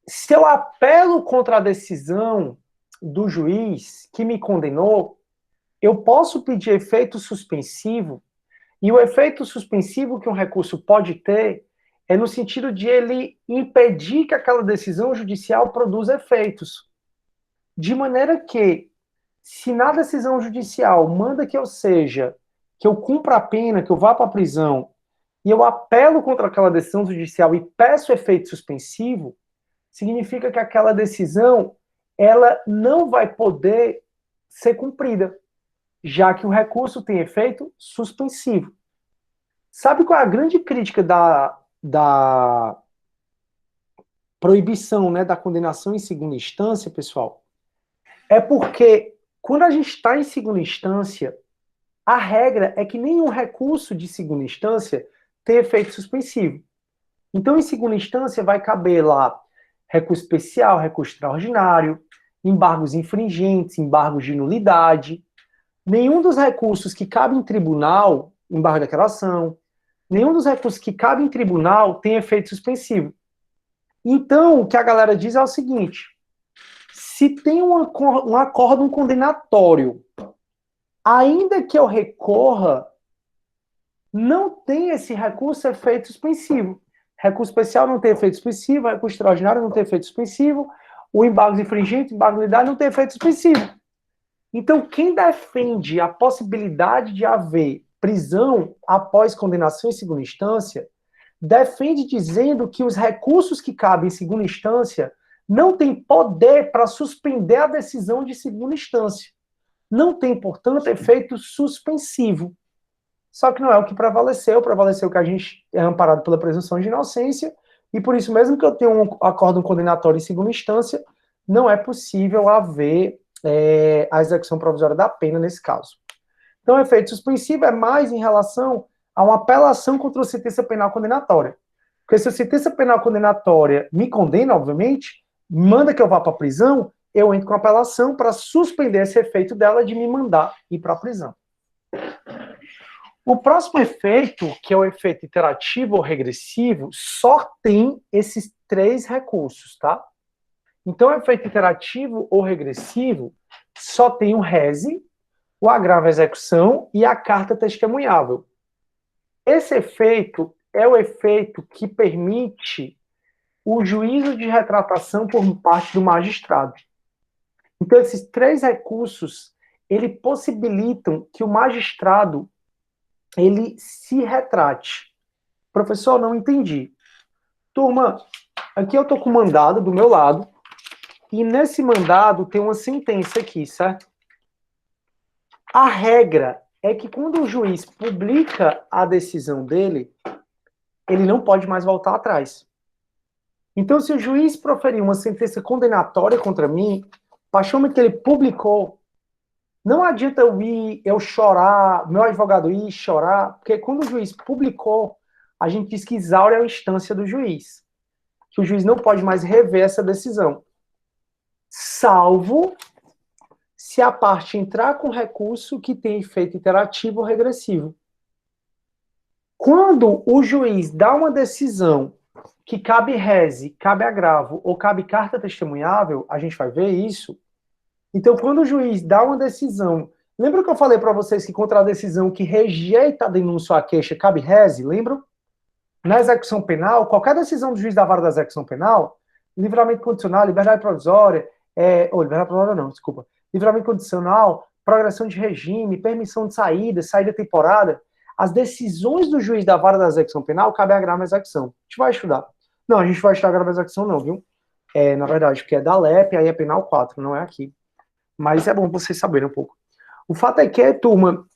Se eu apelo contra a decisão do juiz que me condenou, eu posso pedir efeito suspensivo, e o efeito suspensivo que um recurso pode ter é no sentido de ele impedir que aquela decisão judicial produza efeitos. De maneira que, se na decisão judicial manda que eu cumpra a pena, que eu vá para a prisão, e eu apelo contra aquela decisão judicial e peço efeito suspensivo, significa que aquela decisão ela não vai poder ser cumprida, já que o recurso tem efeito suspensivo. Sabe qual é a grande crítica da proibição, né, da condenação em segunda instância, pessoal? É porque quando a gente está em segunda instância, a regra é que nenhum recurso de segunda instância tem efeito suspensivo. Então, em segunda instância, vai caber lá recurso especial, recurso extraordinário, embargos infringentes, embargos de nulidade. Nenhum dos recursos que cabem em tribunal, embargo de declaração, nenhum dos recursos que cabem em tribunal tem efeito suspensivo. Então, o que a galera diz é o seguinte: se tem um acórdão condenatório, ainda que eu recorra, não tem esse recurso efeito suspensivo. Recurso especial não tem efeito suspensivo, recurso extraordinário não tem efeito suspensivo, o embargo infringente, embargo de nulidade não tem efeito suspensivo. Então, quem defende a possibilidade de haver prisão após condenação em segunda instância, defende dizendo que os recursos que cabem em segunda instância não têm poder para suspender a decisão de segunda instância. Não tem, portanto, efeito suspensivo. Só que não é o que prevaleceu que a gente é amparado pela presunção de inocência, e por isso, mesmo que eu tenha um acórdão condenatório em segunda instância, não é possível haver a execução provisória da pena nesse caso. Então, o efeito suspensivo é mais em relação a uma apelação contra a sentença penal condenatória. Porque se a sentença penal condenatória me condena, obviamente, manda que eu vá para a prisão, eu entro com apelação para suspender esse efeito dela de me mandar ir para a prisão. O próximo efeito, que é o efeito iterativo ou regressivo, só tem esses 3 recursos, tá? Então, o efeito iterativo ou regressivo só tem o rese, o agravo à execução e a carta testemunhável. Esse efeito é o efeito que permite o juízo de retratação por parte do magistrado. Então, esses 3 recursos, ele possibilitam que o magistrado ele se retrate. Professor, não entendi. Turma, aqui eu estou com o mandado do meu lado, e nesse mandado tem uma sentença aqui, certo? A regra é que quando o juiz publica a decisão dele, ele não pode mais voltar atrás. Então, se o juiz proferir uma sentença condenatória contra mim, a partir do momento que ele publicou, não adianta eu chorar, meu advogado ir chorar, porque quando o juiz publicou, a gente diz que exaure a instância do juiz, que o juiz não pode mais rever essa decisão, salvo se a parte entrar com recurso que tem efeito iterativo ou regressivo. Quando o juiz dá uma decisão que cabe rese, cabe agravo ou cabe carta testemunhável, a gente vai ver isso. Então, quando o juiz dá uma decisão, lembra que eu falei para vocês que contra a decisão que rejeita a denúncia ou a queixa cabe rese, lembram? Na execução penal, qualquer decisão do juiz da vara da execução penal, livramento condicional, liberdade provisória, liberdade provisória não, desculpa, livramento condicional, progressão de regime, permissão de saída, saída temporária, as decisões do juiz da vara da execução penal cabe agravo à execução. A gente vai estudar. Não, a gente vai estudar agravo à execução não, viu? Na verdade, porque é da LEP, aí é penal 4, não é aqui. Mas é bom vocês saberem um pouco. O fato é que, turma,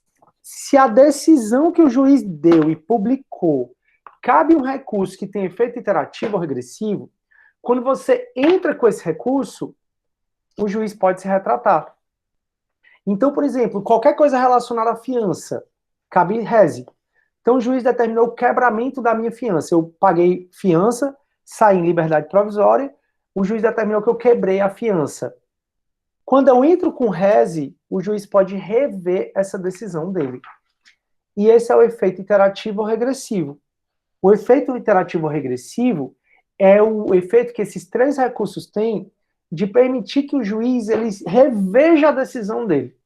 se a decisão que o juiz deu e publicou cabe um recurso que tem efeito iterativo ou regressivo, quando você entra com esse recurso, o juiz pode se retratar. Então, por exemplo, qualquer coisa relacionada à fiança, cabe rese. Então, o juiz determinou o quebramento da minha fiança. Eu paguei fiança, saí em liberdade provisória, o juiz determinou que eu quebrei a fiança. Quando eu entro com rese, o juiz pode rever essa decisão dele. E esse é o efeito iterativo ou regressivo. O efeito iterativo ou regressivo é o efeito que esses 3 recursos têm de permitir que o juiz ele reveja a decisão dele.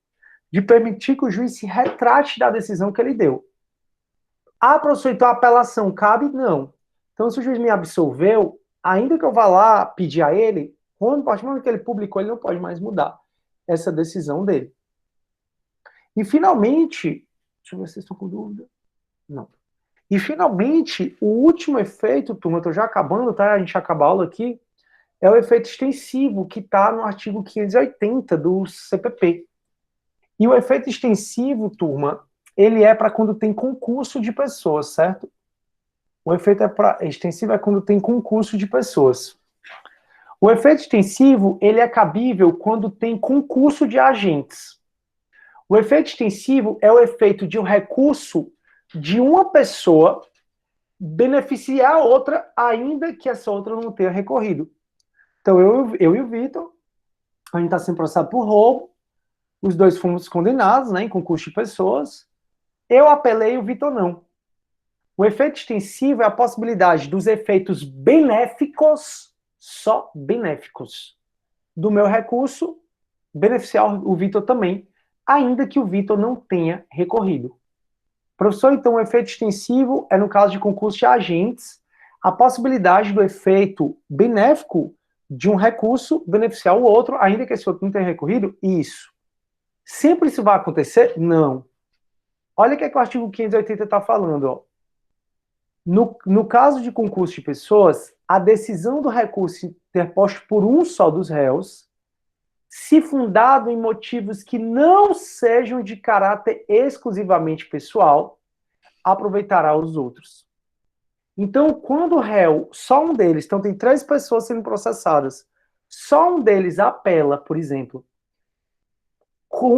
De permitir que o juiz se retrate da decisão que ele deu. Ah, professor, então a apelação cabe? Não. Então, se o juiz me absolveu, ainda que eu vá lá pedir a ele, a partir do momento que ele publicou, ele não pode mais mudar essa decisão dele. E, finalmente, deixa eu ver se vocês estão com dúvida. Não. E, finalmente, o último efeito, turma, eu estou já acabando, tá? A gente acaba a aula aqui, é o efeito extensivo, que está no artigo 580 do CPP. E o efeito extensivo, turma, ele é para quando tem concurso de pessoas, certo? O efeito extensivo é quando tem concurso de pessoas. O efeito extensivo, ele é cabível quando tem concurso de agentes. O efeito extensivo é o efeito de um recurso de uma pessoa beneficiar a outra, ainda que essa outra não tenha recorrido. Então, eu e o Vitor, a gente está sendo processado por roubo, os 2 fomos condenados, né, em concurso de pessoas, eu apelei, o Vitor não. O efeito extensivo é a possibilidade dos efeitos benéficos, só benéficos, do meu recurso, beneficiar o Vitor também, ainda que o Vitor não tenha recorrido. Professor, então o efeito extensivo é no caso de concurso de agentes, a possibilidade do efeito benéfico de um recurso beneficiar o outro, ainda que esse outro não tenha recorrido? Isso. Sempre isso vai acontecer? Não. Olha o que, é que o artigo 580 está falando. Ó. No caso de concurso de pessoas, a decisão do recurso interposto por um só dos réus, se fundado em motivos que não sejam de caráter exclusivamente pessoal, aproveitará os outros. Então, quando o réu, só um deles, então tem 3 pessoas sendo processadas, só um deles apela, por exemplo,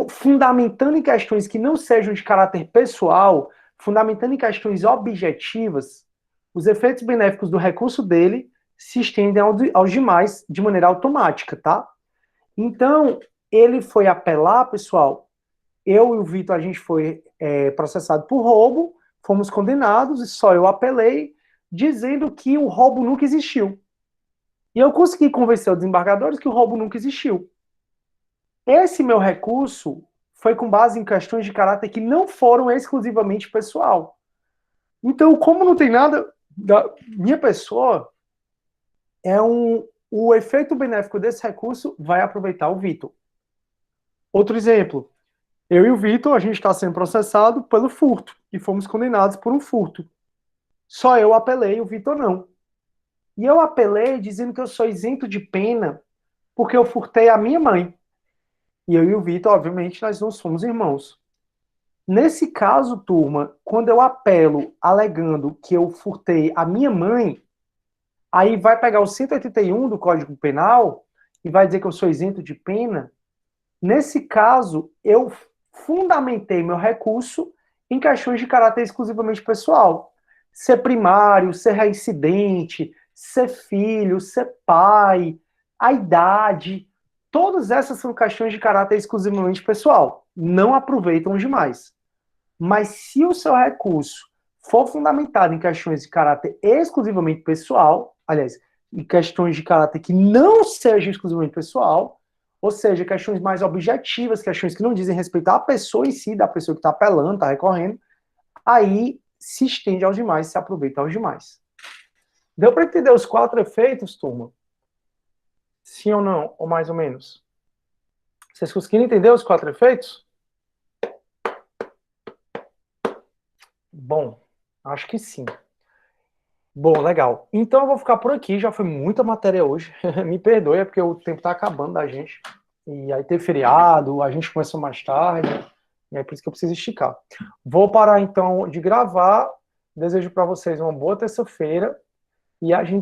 fundamentando em questões que não sejam de caráter pessoal, fundamentando em questões objetivas, os efeitos benéficos do recurso dele se estendem aos demais de maneira automática, tá? Então, ele foi apelar, pessoal. Eu e o Vitor, a gente foi processado por roubo, fomos condenados e só eu apelei, dizendo que o roubo nunca existiu. E eu consegui convencer os desembargadores que o roubo nunca existiu. Esse meu recurso foi com base em questões de caráter que não foram exclusivamente pessoal. Então, como não tem nada da minha pessoa, o efeito benéfico desse recurso vai aproveitar o Vitor. Outro exemplo, eu e o Vitor, a gente está sendo processado pelo furto e fomos condenados por um furto. Só eu apelei, o Vitor não. E eu apelei dizendo que eu sou isento de pena porque eu furtei a minha mãe. E eu e o Vitor, obviamente, nós não somos irmãos. Nesse caso, turma, quando eu apelo alegando que eu furtei a minha mãe, aí vai pegar o 181 do Código Penal e vai dizer que eu sou isento de pena. Nesse caso, eu fundamentei meu recurso em questões de caráter exclusivamente pessoal. Ser primário, ser reincidente, ser filho, ser pai, a idade, todas essas são questões de caráter exclusivamente pessoal. Não aproveitam demais. Mas se o seu recurso for fundamentado em questões de caráter exclusivamente pessoal, aliás, em questões de caráter que não sejam exclusivamente pessoal, ou seja, questões mais objetivas, questões que não dizem respeito à pessoa em si, da pessoa que está apelando, está recorrendo, aí se estende aos demais, se aproveita aos demais. Deu para entender os 4 efeitos, turma? Sim ou não? Ou mais ou menos? Vocês conseguiram entender os 4 efeitos? Bom, acho que sim. Bom, legal. Então eu vou ficar por aqui, já foi muita matéria hoje. Me perdoe, é porque o tempo está acabando da gente. E aí teve feriado, a gente começou mais tarde, e é por isso que eu preciso esticar. Vou parar então de gravar. Desejo para vocês uma boa terça-feira e a gente